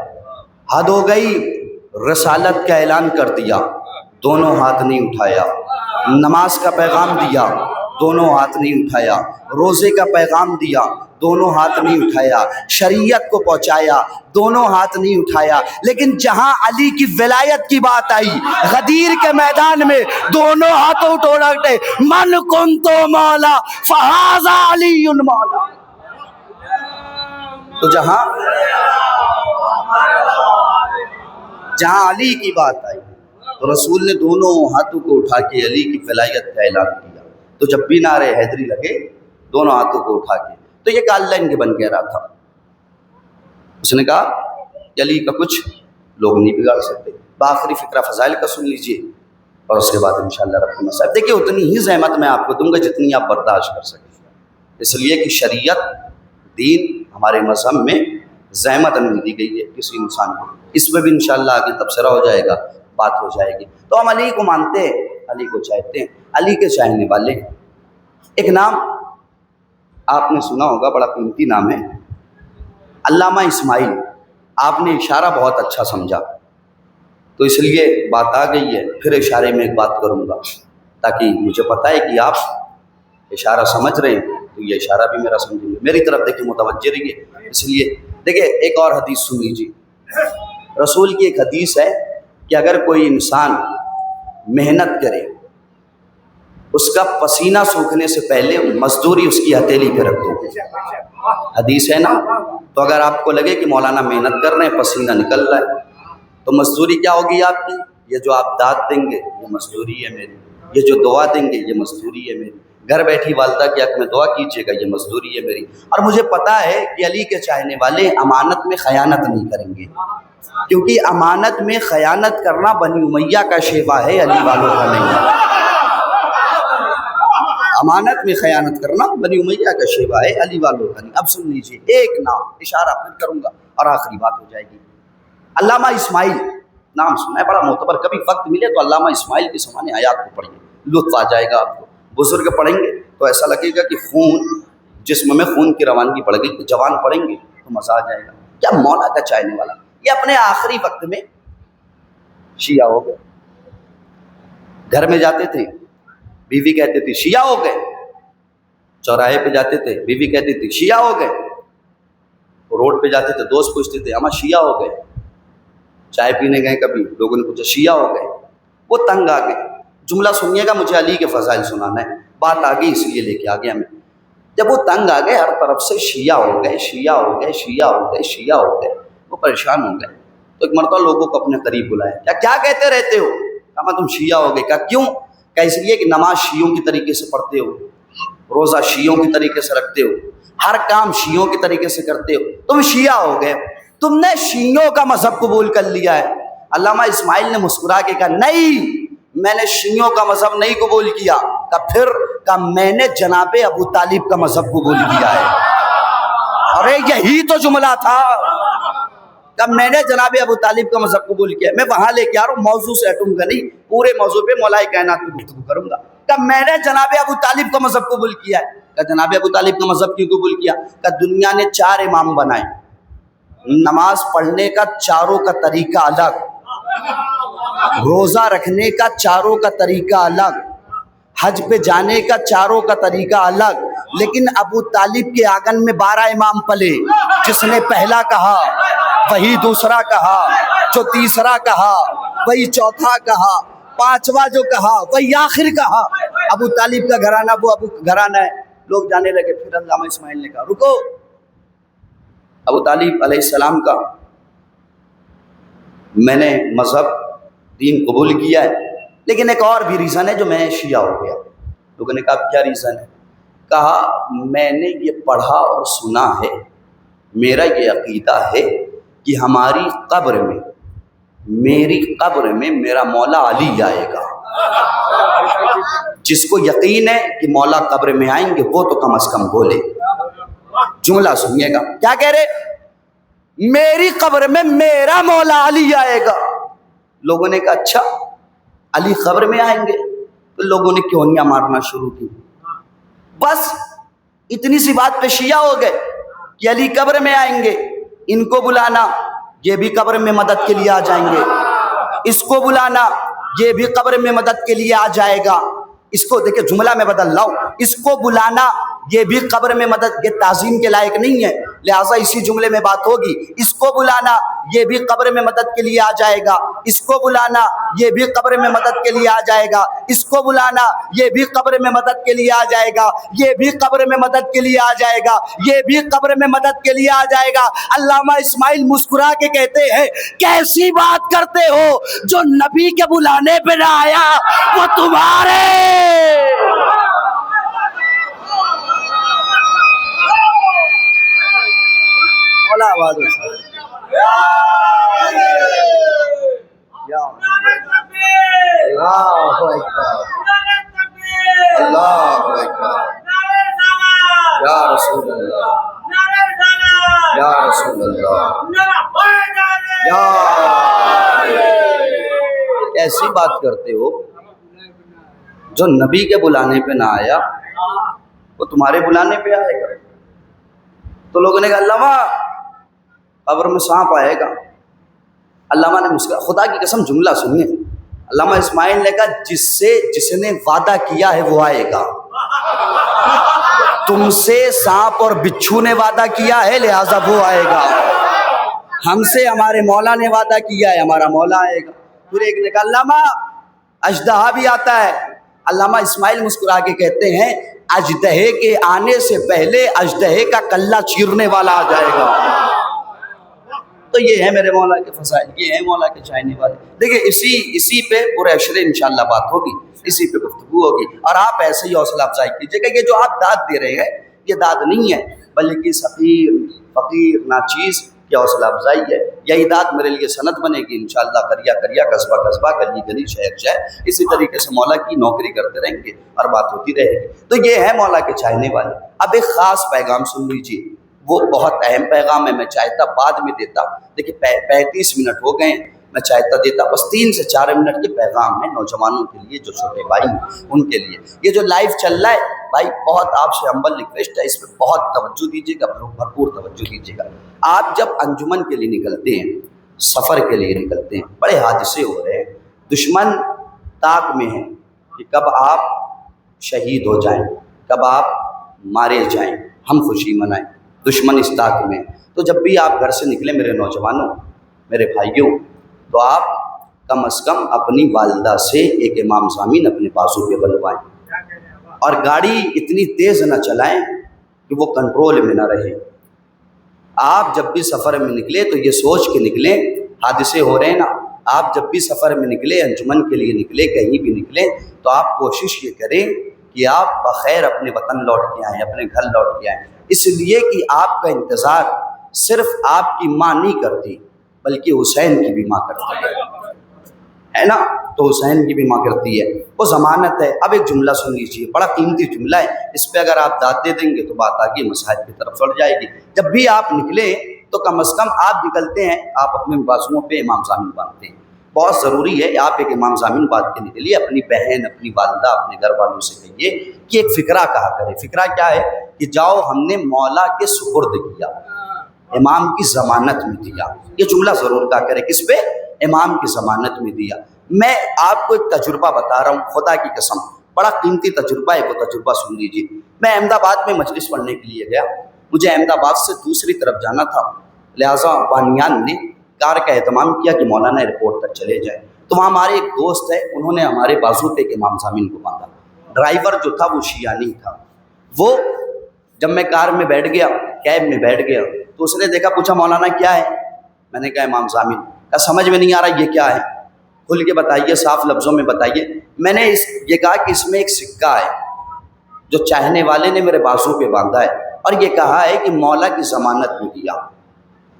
حد ہو گئی رسالت کا اعلان کر دیا، دونوں ہاتھ نہیں اٹھایا، نماز کا پیغام دیا، دونوں ہاتھ نہیں اٹھایا، روزے کا پیغام دیا، دونوں ہاتھ نہیں اٹھایا، شریعت کو پہنچایا، دونوں ہاتھ نہیں اٹھایا، لیکن جہاں علی کی ولایت کی بات آئی، غدیر کے میدان میں دونوں ہاتھوں اٹھاتے، من کنتو مولا فہذا علی مولا۔ تو جہاں علی کی بات آئی تو رسول نے دونوں ہاتھوں کو اٹھا کے علی کی ولایت کا اعلان کیا۔ تو جب بھی نعرے حیدری لگے دونوں ہاتھوں کو اٹھا کے، تو یہ کارل گبن کہہ رہا تھا، اس نے کہا کہ علی کا کچھ لوگ نہیں بگاڑ سکتے۔ بآخری فقرہ فضائل کا سن لیجئے اور اس کے بعد انشاءاللہ رب المصائب، دیکھیے اتنی ہی زحمت میں آپ کو دوں گا جتنی آپ برداشت کر سکیں، اس لیے کہ شریعت دین ہمارے مذہب میں زحمت نہیں دی گئی ہے کسی انسان کو۔ اس میں بھی انشاءاللہ آگے تبصرہ ہو جائے گا، بات ہو جائے گی۔ تو ہم علی کو مانتے ہیں، علی کو چاہتے ہیں، علی کے چاہنے والے ہیں۔ ایک نام آپ نے سنا ہوگا، بڑا قیمتی نام ہے، علامہ اسماعیل۔ آپ نے اشارہ بہت اچھا سمجھا، تو اس لیے بات آ گئی ہے، پھر اشارے میں ایک بات کروں گا تاکہ مجھے پتہ ہے کہ آپ اشارہ سمجھ رہے ہیں، تو یہ اشارہ بھی میرا سمجھیں گے، میری طرف دیکھیں، متوجہ رہیے۔ اس لیے دیکھیں ایک اور حدیث سن لیجیے، رسول کی ایک حدیث ہے کہ اگر کوئی انسان محنت کرے، اس کا پسینہ سوکھنے سے پہلے مزدوری اس کی ہتھیلی پہ رکھ دو، حدیث ہے نا؟ تو اگر آپ کو لگے کہ مولانا محنت کر رہے ہیں، پسینہ نکل رہا ہے، تو مزدوری کیا ہوگی آپ کی؟ یہ جو آپ داد دیں گے یہ مزدوری ہے میری، یہ جو دعا دیں گے یہ مزدوری ہے میری، گھر بیٹھی والدہ کے حق میں دعا کیجیے گا، یہ مزدوری ہے میری۔ اور مجھے پتا ہے کہ علی کے چاہنے والے امانت میں خیانت نہیں کریں گے، کیونکہ امانت میں خیانت کرنا بنی امیہ کا شیوا ہے، علی والوں کا نہیں ہے۔ امانت میں خیانت کرنا بنی امیہ کا شیوا ہے، علی والوں کا نہیں۔ اب سن لیجیے، ایک نام اشارہ پھر کروں گا اور آخری بات ہو جائے گی۔ علامہ اسماعیل نام سنا ہے، بڑا معتبر، کبھی وقت ملے تو علامہ اسماعیل کی سمانے آیات کو پڑھیے، لطف آ جائے گا آپ کو۔ بزرگ پڑھیں گے تو ایسا لگے گا کہ خون، جسم میں خون کی روانگی بڑھ گئی، جوان پڑھیں گے تو مزہ آ جائے گا۔ کیا مولا کا چاہنے والا، یہ اپنے آخری وقت میں شیعہ ہو گئے، گھر میں جاتے تھے بیوی کہتے تھی شیعہ ہو گئے، چوراہے پہ جاتے تھے بیوی کہتی تھی شیعہ ہو گئے، روڈ پہ جاتے تھے دوست پوچھتے تھے اما شیعہ ہو گئے، چائے پینے گئے کبھی لوگوں نے پوچھا شیعہ ہو گئے، وہ تنگ آ گئے۔ جملہ سنیے گا، مجھے علی کے فضائل سنانا ہے، بات آ گئی اس لیے لے کے آ گیا میں۔ جب وہ تنگ آ گئے، ہر طرف سے شیعہ ہو گئے، شیعہ ہو گئے، شیعہ ہو گئے، شیعہ ہو گئے، وہ پریشان ہو گئے۔ تو ایک مرتبہ لوگوں کو اپنے قریب بلایا، کیا کہتے رہتے ہو؟ کہا تم شیعہ ہو گئے۔ کہا کیوں؟ کہا اس لیے کہ نماز شیعوں کی طریقے سے پڑھتے ہو، روزہ شیعوں کی طریقے سے رکھتے ہو، ہر کام شیعوں کے طریقے سے کرتے ہو، تم شیعہ ہو گئے، تم نے شیعوں کا مذہب قبول کر لیا ہے۔ علامہ اسماعیل نے مسکرا کے کہا نہیں، میں نے شیعوں کا مذہب نہیں قبول کیا۔ کہا پھر؟ کہا میں نے جناب ابو طالب کا مذہب قبول کیا ہے۔ ارے یہی تو جملہ تھا، کہا میں نے جناب ابو طالب کا مذہب قبول کیا ہے۔ میں وہاں لے کے آ رہا ہوں، موضوع سے ہٹوں گا نہیں، پورے موضوع پہ مولا کائنات کی گفتگو کروں گا۔ کہا میں نے جناب ابو طالب کا مذہب قبول کیا ہے۔ کہا جناب ابو طالب کا مذہب کیوں قبول کیا؟ کہا دنیا نے 4 امام بنائے، نماز پڑھنے کا چاروں کا طریقہ الگ، روزہ رکھنے کا چاروں کا طریقہ الگ، حج پہ جانے کا چاروں کا طریقہ الگ، لیکن ابو طالب کے آنگن میں 12 امام پلے، جس نے پہلا کہا وہی دوسرا کہا، جو تیسرا کہا وہی چوتھا کہا، 5واں جو کہا وہی آخر کہا۔ ابو طالب کا گھرانہ وہ ابو گھرانہ ہے۔ لوگ جانے لگے، پھر علامہ اسماعیل نے کہا رکو، ابو طالب علیہ السلام کا میں نے مذہب دین قبول کیا ہے، لیکن ایک اور بھی ریزن ہے جو میں شیعہ ہو گیا۔ لوگوں نے کہا کیا ریزن ہے؟ کہا میں نے یہ پڑھا اور سنا ہے، میرا یہ عقیدہ ہے کہ ہماری قبر میں، میری قبر میں میرا مولا علی آئے گا۔ جس کو یقین ہے کہ مولا قبر میں آئیں گے وہ تو کم از کم بولے۔ جملہ سنیے گا، کیا کہہ رہے؟ میری قبر میں میرا مولا علی آئے گا۔ لوگوں نے کہا اچھا علی قبر میں آئیں گے؟ تو لوگوں نے کیونیاں مارنا شروع کی۔ بس اتنی سی بات پہ شیعہ ہو گئے کہ علی قبر میں آئیں گے، ان کو بلانا یہ بھی قبر میں مدد کے لیے آ جائیں گے، اس کو بلانا یہ بھی قبر میں مدد کے لیے آ جائے گا، اس کو دیکھیں جملہ میں بدل رہا ہوں، اس کو بلانا یہ بھی قبر میں مدد، یہ تعظیم کے لائق نہیں ہے، لہٰذا اسی جملے میں بات ہوگی۔ اس کو بلانا یہ بھی قبر میں مدد کے لیے آ جائے گا، اس کو بلانا یہ بھی قبر میں مدد کے لیے آ جائے گا، اس کو بلانا یہ بھی قبر میں مدد کے لیے آ جائے گا، یہ بھی قبر میں مدد کے لیے آ جائے گا، یہ بھی قبر میں مدد کے لیے آ جائے گا۔ علامہ اسماعیل مسکرا کے کہتے ہیں کیسی بات کرتے ہو، جو نبی کے بلانے پہ نہ آیا وہ تمہارے۔ مولا آواز اللہ اکبر، یا رسول اللہ، یا رسول اللہ، یا ایسی بات کرتے ہو، جو نبی کے بلانے پہ نہ آیا وہ تمہارے بلانے پہ آئے گا۔ تو لوگوں نے کہا علامہ قبر میں سانپ آئے گا، علامہ نے مسکرا, خدا کی قسم جملہ سنیے, علامہ اسماعیل نے کہا جس نے وعدہ کیا ہے وہ آئے گا. تم سے سانپ اور بچھو نے وعدہ کیا ہے لہذا وہ آئے گا, ہم سے ہمارے مولا نے وعدہ کیا ہے ہمارا مولا آئے گا. پھر ایک نے کہا علامہ اژدہا بھی آتا ہے. علامہ اسماعیل مسکرا کے کہتے ہیں اژدہے کے آنے سے پہلے اژدہے کا کلہ چیرنے والا آ جائے گا. تو یہ ہے میرے مولا کے فضائل, یہ ہے مولا کے چاہنے والے. دیکھیں اسی پہ پورے اشرے انشاءاللہ بات ہوگی, اسی پہ گفتگو ہوگی. اور آپ ایسے ہی حوصلہ افزائی کیجیے گا. یہ جو آپ داد دے رہے ہیں یہ داد نہیں ہے, بلکہ سفیر فقیر ناچیز کی حوصلہ افزائی ہے. یہی داد میرے لیے سند بنے گی انشاءاللہ. کریا قصبہ قصبہ, گلی گلی, شہر شہر, اسی طریقے سے مولا کی نوکری کرتے رہیں گے اور بات ہوتی رہے گی. تو یہ ہے مولا کے چاہنے والے. اب ایک خاص پیغام سن لیجیے, وہ بہت اہم پیغام ہے. میں چاہتا بعد میں دیتا, دیکھیں 35 منٹ ہو گئے, میں چاہتا دیتا بس 3 سے 4 منٹ کے پیغام ہیں نوجوانوں کے لیے, جو چھوٹے بھائی ہیں ان کے لیے. یہ جو لائیو چل رہا ہے بھائی, بہت آپ سے ہمبل ریکویسٹ ہے, اس پہ بہت توجہ دیجیے گا, بھرپور توجہ دیجیے گا. آپ جب انجمن کے لیے نکلتے ہیں, سفر کے لیے نکلتے ہیں, بڑے حادثے ہو رہے ہیں. دشمن طاق میں ہے کہ کب آپ شہید ہو جائیں, کب آپ مارے جائیں, ہم خوشی منائیں. دشمن اس طاق میں. تو جب بھی آپ گھر سے نکلیں میرے نوجوانوں, میرے بھائیوں, تو آپ کم از کم اپنی والدہ سے ایک امام ضامین اپنے بازو پہ بنوائیں, اور گاڑی اتنی تیز نہ چلائیں کہ وہ کنٹرول میں نہ رہے. آپ جب بھی سفر میں نکلے تو یہ سوچ کے نکلیں, حادثے ہو رہے ہیں نا, آپ جب بھی سفر میں نکلے, انجمن کے لیے نکلے, کہیں بھی نکلیں, تو آپ کوشش یہ کریں کہ آپ بخیر اپنے وطن لوٹ کے آئیں, اپنے گھر لوٹ کے آئیں. اس لیے کہ آپ کا انتظار صرف آپ کی ماں نہیں کرتی, بلکہ حسین کی بھی ماں کرتی ہے نا. تو حسین کی بھی ماں کرتی ہے, وہ ضمانت ہے. اب ایک جملہ سن لیجیے, بڑا قیمتی جملہ ہے, اس پہ اگر آپ داد دے دیں گے تو بات آگے مسائل کی طرف بڑھ جائے گی. جب بھی آپ نکلیں تو کم از کم آپ نکلتے ہیں, آپ اپنے بازوؤں پہ امام ضامن باندھتے ہیں. بہت ضروری ہے آپ ایک امام ضامن باندھ کے نکلیے. اپنی بہن, اپنی والدہ, اپنے گھر والوں سے کہیے کہ ایک فقرہ کہا کرے. فقرہ کیا ہے کہ جاؤ ہم نے مولا کے سپرد کیا, امام کی ضمانت میں دیا. یہ جملہ ضرور کہا کرے. کس پہ؟ امام کی ضمانت میں دیا. میں آپ کو ایک تجربہ بتا رہا ہوں, خدا کی قسم بڑا قیمتی تجربہ ہے, وہ تجربہ سن لیجیے. میں احمد آباد میں مجلس پڑھنے کے لیے گیا. مجھے احمد آباد سے دوسری طرف جانا تھا, لہٰذا بانیان نے کار کا اہتمام کیا کہ مولانا ایئرپورٹ تک چلے جائیں. تو وہاں ہمارے ایک دوست ہے, انہوں نے ہمارے بازو پہ ایک امام ضامن کو باندھا. ڈرائیور جو تھا وہ شیعہ نہیں تھا. وہ جب میں کار میں بیٹھ گیا, کیب میں بیٹھ گیا, تو اس نے دیکھا, پوچھا مولانا کیا ہے؟ میں نے کہا امام ضامن. کہا سمجھ میں نہیں آ رہا یہ کیا ہے, کھل کے بتائیے, صاف لفظوں میں بتائیے. میں نے یہ کہا کہ اس میں ایک سکہ ہے جو چاہنے والے نے میرے بازو پہ باندھا ہے, اور یہ کہا ہے کہ مولا کی ضمانت میں دیا.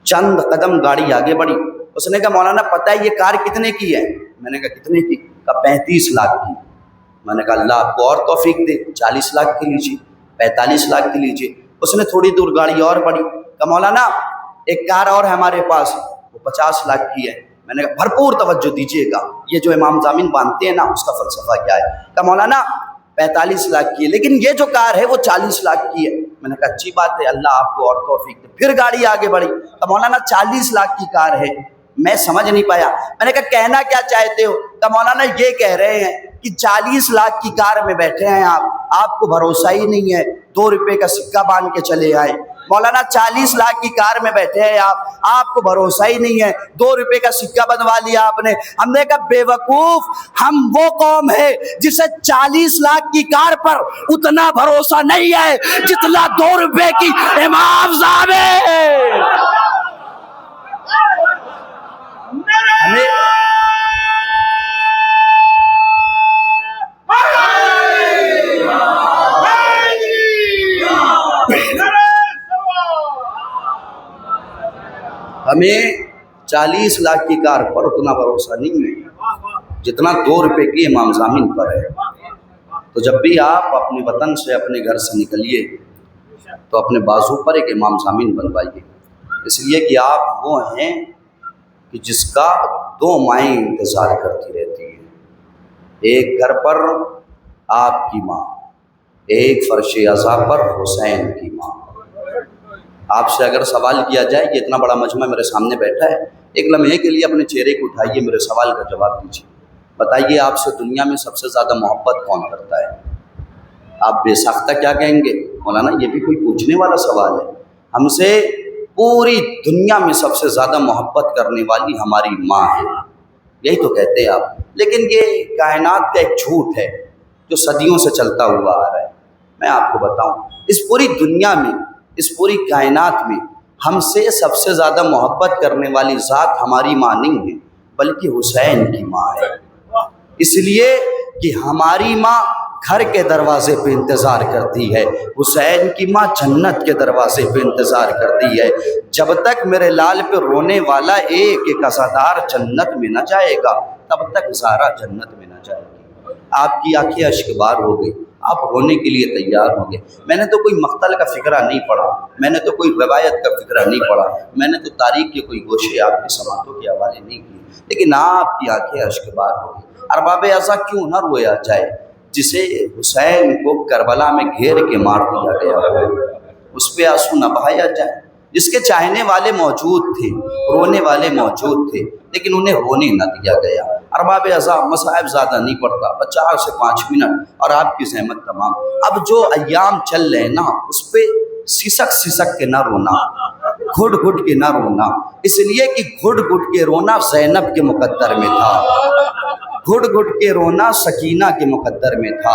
چند قدم گاڑی آگے بڑھی. اس نے کہا مولانا پتہ ہے یہ کار کتنے کی ہے؟ میں نے کہا کتنے کی؟ کہا 35 لاکھ کی. میں نے کہا اللہ آپ کو اور توفیق دے, 40 لاکھ کی لیجیے, 45 لاکھ کی لیجیے. اس نے تھوڑی دور گاڑی اور بڑھی. کہا مولانا ایک کار اور ہے ہمارے پاس, وہ 50 لاکھ کی ہے. میں نے کہا بھرپور توجہ دیجیے گا, یہ جو امام ضامن باندھتے ہیں نا اس کا فلسفہ کیا ہے. کہا مولانا 45 لاکھ کی ہے, لیکن یہ جو کار ہے وہ 40 لاکھ کی ہے. میں نے کہا اچھی بات ہے, اللہ آپ کو اور توفیق دے. پھر گاڑی آگے بڑھی. کہا مولانا 40 لاکھ کی کار ہے. میں سمجھ نہیں پایا. میں نے کہا کہنا کیا چاہتے ہو؟ کہا مولانا یہ کہہ رہے ہیں کہ 40 لاکھ کی کار میں بیٹھے ہیں آپ کو بھروسہ ہی نہیں ہے, 2 روپے کا سکہ باندھ کے چلے آئے. مولانا 40 لاکھ کی کار میں بیٹھے ہیں آپ کو بھروسہ ہی نہیں ہے, 2 روپے کا سکہ بنوا لیا آپ نے. ہم نے کہا بے وقوف, ہم وہ قوم ہے جسے 40 لاکھ کی کار پر اتنا بھروسہ نہیں ہے جتنا 2 روپے کی امام ضامن. ہمیں 40 لاکھ کی کار پر اتنا بھروسہ نہیں ہے جتنا 2 روپے کی امام ضامن پر ہے. تو جب بھی آپ اپنے وطن سے, اپنے گھر سے نکلیے تو اپنے بازو پر ایک امام ضامن بنوائیے, اس لیے کہ آپ وہ ہیں کہ جس کا 2 مائیں انتظار کرتی رہتی ہیں. ایک گھر پر آپ کی ماں, ایک فرش عزا پر حسین کی ماں. آپ سے اگر سوال کیا جائے کہ اتنا بڑا مجمع میرے سامنے بیٹھا ہے، ایک لمحے کے لیے اپنے چہرے کو اٹھائیے، میرے سوال کا جواب دیجیے، بتائیے آپ سے دنیا میں سب سے زیادہ محبت کون کرتا ہے؟ آپ بے ساختہ کیا کہیں گے؟ مولانا یہ بھی کوئی پوچھنے والا سوال ہے؟ ہم سے پوری دنیا میں سب سے زیادہ محبت کرنے والی ہماری ماں ہے، یہی تو کہتے ہیں آپ۔ لیکن یہ کائنات کا ایک جھوٹ ہے جو صدیوں سے چلتا ہوا آ رہا ہے۔ میں آپ کو بتاؤں، اس پوری دنیا میں، اس پوری کائنات میں ہم سے سب سے زیادہ محبت کرنے والی ذات ہماری ماں نہیں ہے، بلکہ حسین کی ماں ہے۔ اس لیے کہ ہماری ماں گھر کے دروازے پہ انتظار کرتی ہے، حسین کی ماں جنت کے دروازے پہ انتظار کرتی ہے۔ جب تک میرے لال پہ رونے والا ایک ایک عزادار جنت میں نہ جائے گا، تب تک زہرا جنت میں نہ جائے گی۔ آپ کی آنکھیں اشک بار ہو گئی، آپ رونے کے لیے تیار ہو گئے۔ میں نے تو کوئی مقتل کا فقرہ نہیں پڑھا، میں نے تو کوئی روایت کا فقرہ نہیں پڑھا، میں نے تو تاریخ کے کوئی گوشے آپ کی سماعتوں کے حوالے نہیں کیے، لیکن آپ کی آنکھیں اشک بار ہو گئی۔ ارباب ازاں کیوں نہ رویا جائے جسے حسین کو کربلا میں گھیر کے مار دیا گیا ہو، اس پہ آنسو نہ بہایا جائے۔ جس کے چاہنے والے موجود تھے، رونے والے موجود تھے، لیکن انہیں رونے نہ دیا گیا۔ ارباب ازاں مصائب زیادہ نہیں پڑتا، 4 سے 5 منٹ اور آپ کی زحمت تمام۔ اب جو ایام چل رہے ہیں نا، اس پہ سسک سسک کے نہ رونا، گھٹ گھٹ کے نہ رونا، اس لیے کہ گھٹ گھٹ کے رونا زینب کے مقدر میں تھا، گھٹ گھٹ کے رونا سکینہ کے مقدر میں تھا،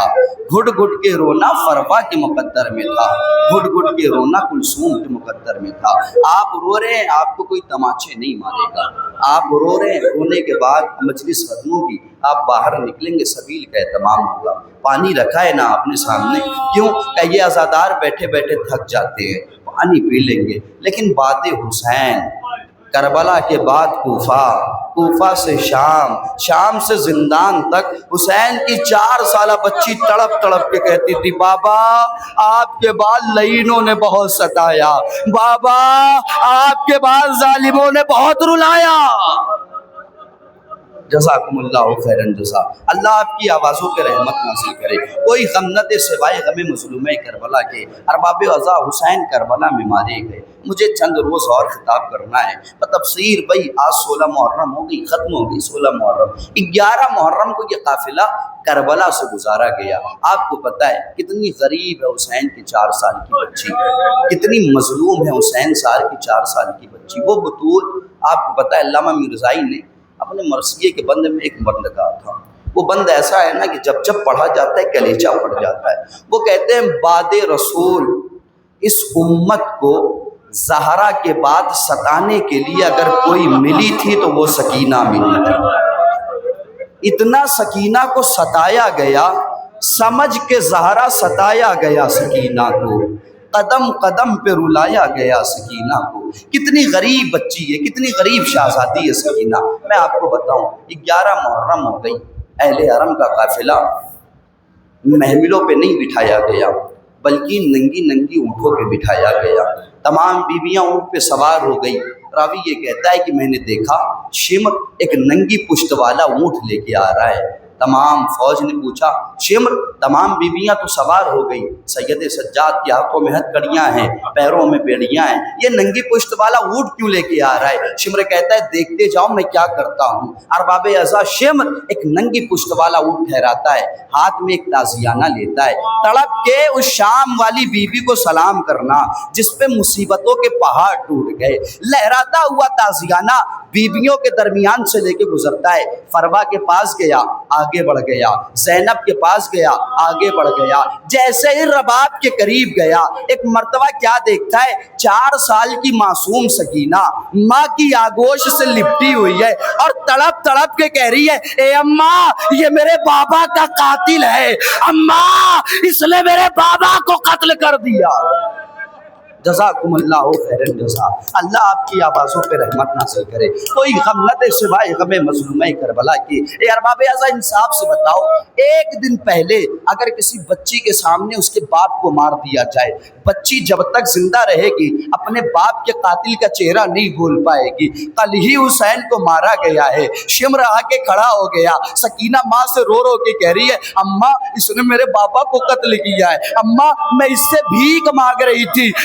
گھٹ گھٹ کے رونا فروا کے مقدر میں تھا، گھٹ گھٹ کے رونا کلثوم کے مقدر میں تھا۔ آپ رو رہے ہیں، آپ کو کوئی تماچے نہیں مارے گا، آپ رو رہے ہیں، رونے کے بعد مجلس ختم ہوگی، آپ باہر نکلیں گے، سبیل کا اہتمام ہوگا، پانی رکھا ہے نا اپنے سامنے، کیوں کہ یہ عزادار بیٹھے بیٹھے تھک جاتے ہیں، پانی پی لیں گے۔ لیکن بات حسین، کربلا کے بعد کوفہ، کوفہ سے شام، شام سے زندان تک، حسین کی 4 سالہ بچی تڑپ تڑپ کے کہتی تھی، بابا آپ کے بعد لعینوں نے بہت ستایا، بابا آپ کے بعد ظالموں نے بہت رلایا۔ جزاکم اللہ خیرن جزا، اللہ آپ کی آوازوں پہ رحمت نازل کرے۔ کوئی غم نہ دے سوائے غم مظلومہ کربلا کے، ارباب ازاں حسین کربلا میں مارے گئے۔ مجھے چند روز اور خطاب کرنا ہے بتفصیل۔ بھائی آج 16 محرم ہو گئی، ختم ہو گئی 16 محرم، 11 محرم کو یہ قافلہ کربلا سے گزارا گیا۔ آپ کو پتہ ہے کتنی غریب ہے حسین کی 4 سال کی بچی، کتنی مظلوم ہے حسین صاحب کی 4 سال کی بچی۔ وہ بطول، آپ کو پتہ ہے علامہ مرزائی نے اپنے مرثیے کے بند میں ایک بند کہا تھا، وہ بند ایسا ہے نا کہ جب جب پڑھا جاتا ہے کلیجہ پڑ جاتا ہے۔ وہ کہتے ہیں بعد رسول اس امت کو زہرا کے بعد ستانے کے لیے اگر کوئی ملی تھی تو وہ سکینہ ملی تھی۔ اتنا سکینہ کو ستایا گیا، سمجھ کے زہرا ستایا گیا سکینہ کو، قدم قدم پہ رلایا گیا سکینہ کو۔ کتنی غریب بچی ہے، کتنی غریب شہزادی ہے سکینہ۔ میں آپ کو بتاؤں، 11 محرم ہو گئی، اہل حرم کا قافلہ محملوں پہ نہیں بٹھایا گیا بلکہ ننگی ننگی اونٹوں پہ بٹھایا گیا۔ تمام بیویاں اونٹ پہ سوار ہو گئی۔ راوی یہ کہتا ہے کہ میں نے دیکھا شمر ایک ننگی پشت والا اونٹ لے کے آ رہا ہے۔ تمام فوج نے پوچھا شمر، تمام بیویاں تو سوار ہو گئی، سید سجاد کے ہاتھوں میں ہتھکڑیاں ہیں، پیروں میں بیڑیاں ہیں، یہ ننگی پشت والا اونٹ کیوں لے کے آ رہا ہے؟ شمر کہتا ہے دیکھتے جاؤ میں کیا کرتا ہوں۔ ارباب ازاں شمر ایک ننگی پشت والا اونٹ ٹھہراتا ہے، ہاتھ میں ایک تازیانہ لیتا ہے، تڑپ کے اس شام والی بیوی کو سلام کرنا جس پہ مصیبتوں کے پہاڑ ٹوٹ گئے۔ لہراتا ہوا تازیانہ بیویوں کے درمیان سے لے کے گزرتا ہے، فروا کے پاس گیا، آگے بڑھ گیا، زینب کے پاس گیا، آگے بڑھ گیا۔ جیسے ہی رباب کے قریب گیا، ایک مرتبہ کیا دیکھتا ہے، 4 سال کی معصوم سکینہ ماں کی آگوش سے لپٹی ہوئی ہے اور تڑپ تڑپ کے کہہ رہی ہے، اے اماں یہ میرے بابا کا قاتل ہے، اماں اس نے میرے بابا کو قتل کر دیا۔ جزاکم اللہ خیر الجزا، اللہ آپ کی آوازوں پہ رحمت نازل کرے۔ کوئی غم نہ دے سوائے غم مظلومہ کربلا کی۔ اے ارباب ازاں انصاف سے بتاؤ، ایک دن پہلے اگر کسی بچی کے سامنے اس کے باپ کو مار دیا جائے، بچی جب تک زندہ رہے گی اپنے باپ کے قاتل کا چہرہ نہیں بھول پائے گی۔ کل ہی حسین کو مارا گیا ہے، شمر آ کے کھڑا ہو گیا، سکینہ ماں سے رو رو کے کہہ رہی ہے، اماں اس نے میرے بابا کو قتل کیا ہے، اماں میں اس سے بھیک مانگ رہی تھی،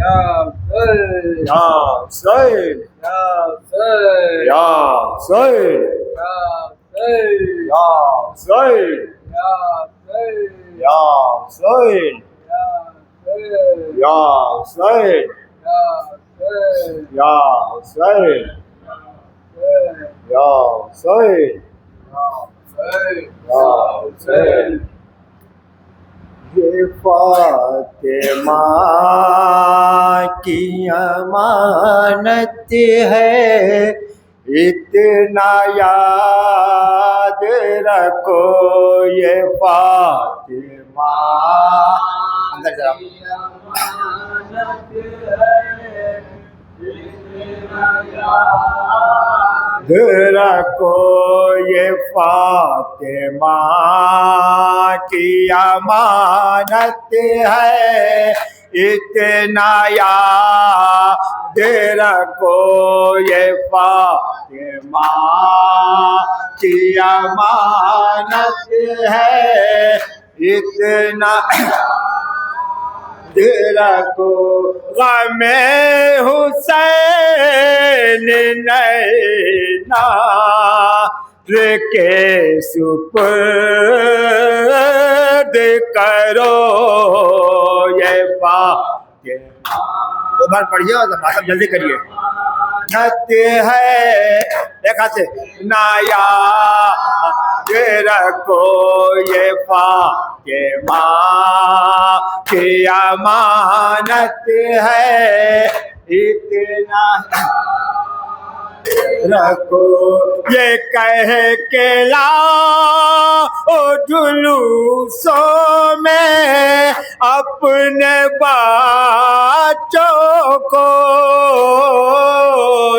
Ya یا حسین یا حسین یا حسین یا حسین یا حسین یا حسین یا حسین یا حسین یہ فاطمہ کی امانت ہے اتنا یاد رکھو یہ فاطمہ اندر ذرا رکھو یہ فاطمہ کی امانت ہے اتنا یاد رکھو یہ فاطمہ کی امانت ہے اتنا رکھو غم حسین نینا کے سپرد کرو یہ فاطمہ دو بار پڑھیے اور ماتم جلدی کریے نت ہے دیکھا سے نایا رکھو یہ فاطمہ کی امانت ہے اتنا رکھو یہ کہہ کے لاؤ جلوسوں میں اپنے بچوں کو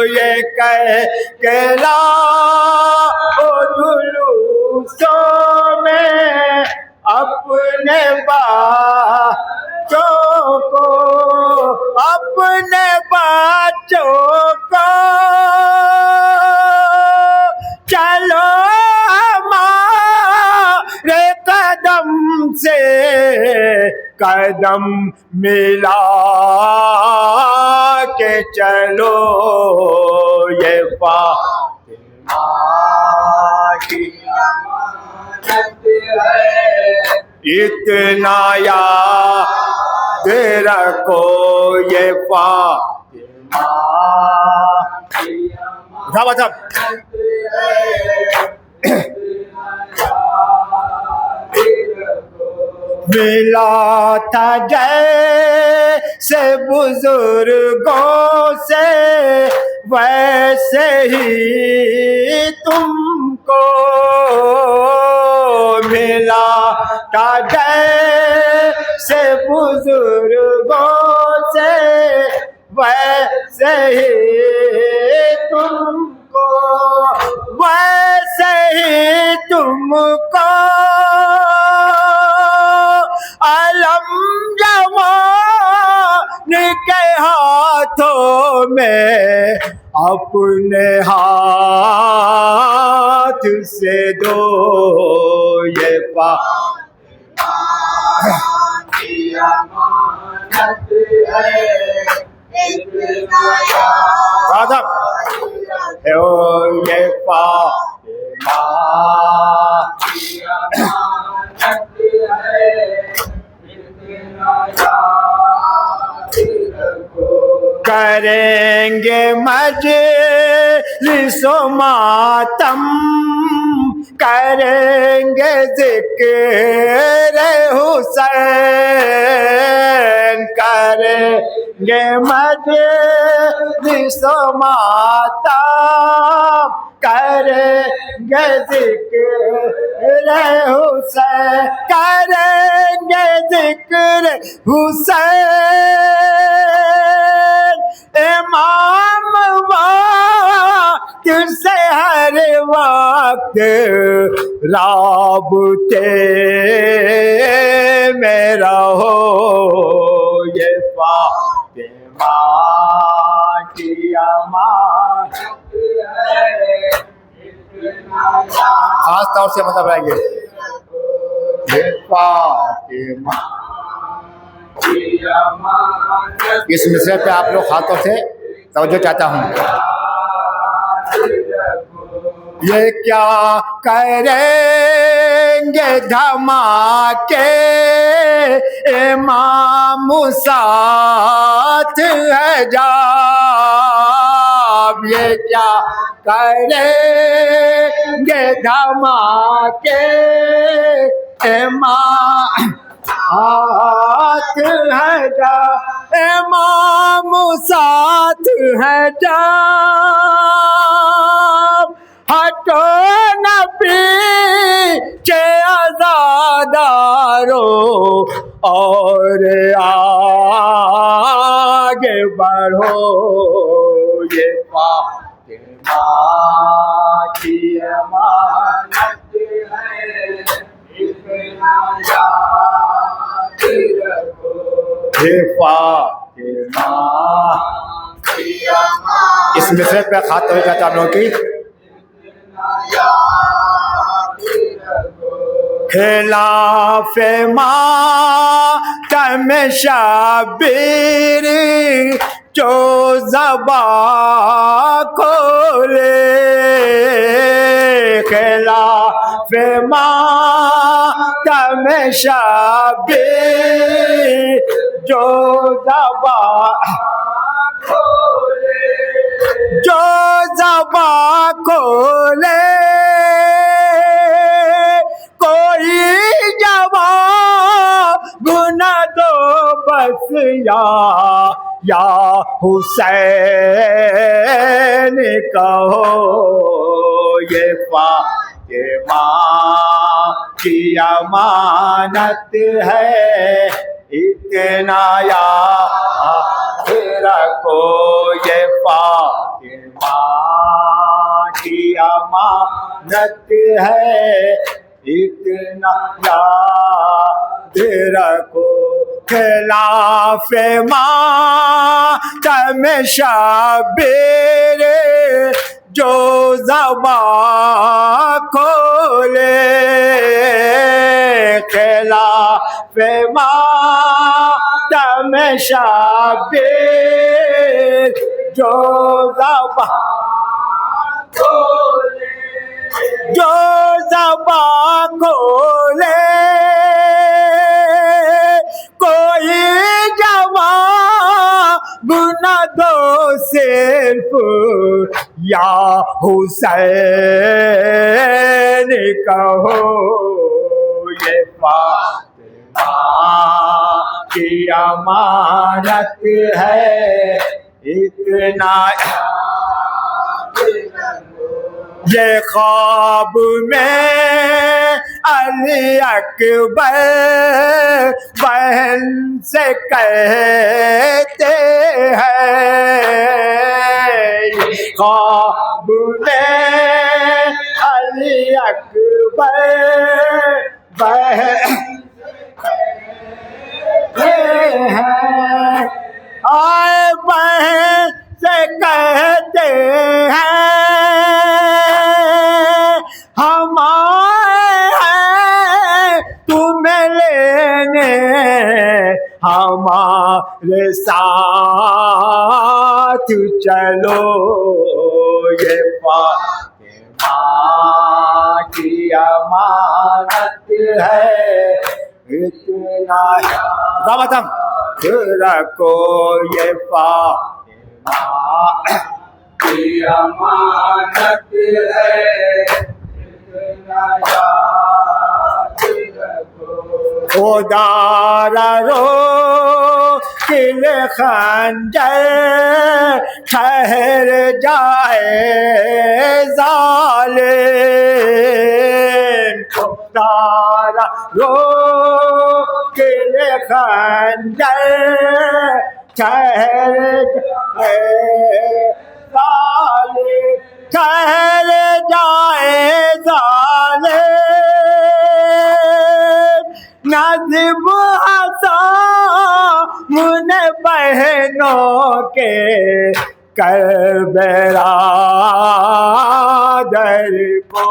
یہ کہہ کے لاؤ جلوسوں میں اپنے بچوں کو اپنے بچوں کو چلو ہمارے قدم سے قدم ملا کے چلو یہ فاطمہ کی امانت ہے اتنا یاد رکھو یہ فاطمہ کی امانت ملا تھا جیسے بزرگوں سے ویسے ہی تم کو ملا تھا جیسے بزرگوں سے ویسے ہی تم کو ویسے ہی تم کو علم جوان کے ہاتھوں میں اپنے ہاتھ سے دو یہ فاطمہ کی امانت ہے یہ فاطمہ کی امانت ہے کریں گے مجلس و ماتم کریں گے ذکر حسین کریں گے مجلس و ماتم کریں گے ذکر حسین کریں گے ذکر حسین امام وقت سے ہر وقت رابطے میں رہو یہ فاطمہ کی امانت ہے خاص طور سے مطلب رہیں گے یہ فاطمہ اس مصرے پہ آپ لوگ خاص طور سے توجہ چاہتا ہوں. یہ کیا کریں گے دھماکے امام ساتھ ہے جب. یہ کیا کریں گے دھماکے امام ساتھ ہے جب. امام ساتھ ہے جب. ہٹو نہ پیچھے عزادارو اور آگے بڑھو. یہ فاطمہ کی امانت ہے اتنا یاد رکھو. یہ فاطمہ کی امانت. اس مصرے پہ خاص طور سے آپ لوگوں کی خلاف ماتم شبیر جو زباں کھولے. خلاف ماتم شبیر جو زباں کھولے. جو زباں کھولے کوئی جواب نہ دو بس یا حسین کہو. یہ فاطمہ کی امانت ہے اتنا یاد رکھو. یہ فاطمہ کی امانت ہے اتنا یاد رکھو. خلاف ماتم شبیر جو زباں کھولے. خلاف ماتم شبیر جو زباں کھولے. جو زباں کھولے کوئی جواب نہ دو صرف یا حسین کہو. یہ فاطمہ کی امانت ہے اتنا. یہ خواب میں علی اکبر بہن سے کہتے ہیں. خواب میں علی اکبر بہن ہیں. آئے بہن سے کہتے ہیں ہم آئے ہیں تمہیں لینے ہمارے ساتھ چلو. یہ فاطمہ کی امانت ہے اتنا یاد رکھو. یہ فاطمہ کی امانت ہے اتنا یاد رکھو. خدا رو کل خنجر ٹھہر جائے ظالم. خدا رو کل خنجر ٹھہر جائے ظالم. ٹھہر جائے ظالم. نظم حسام نے بہنوں کے کربلا در کو.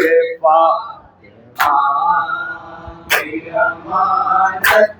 یہ فاطمہ کی امانت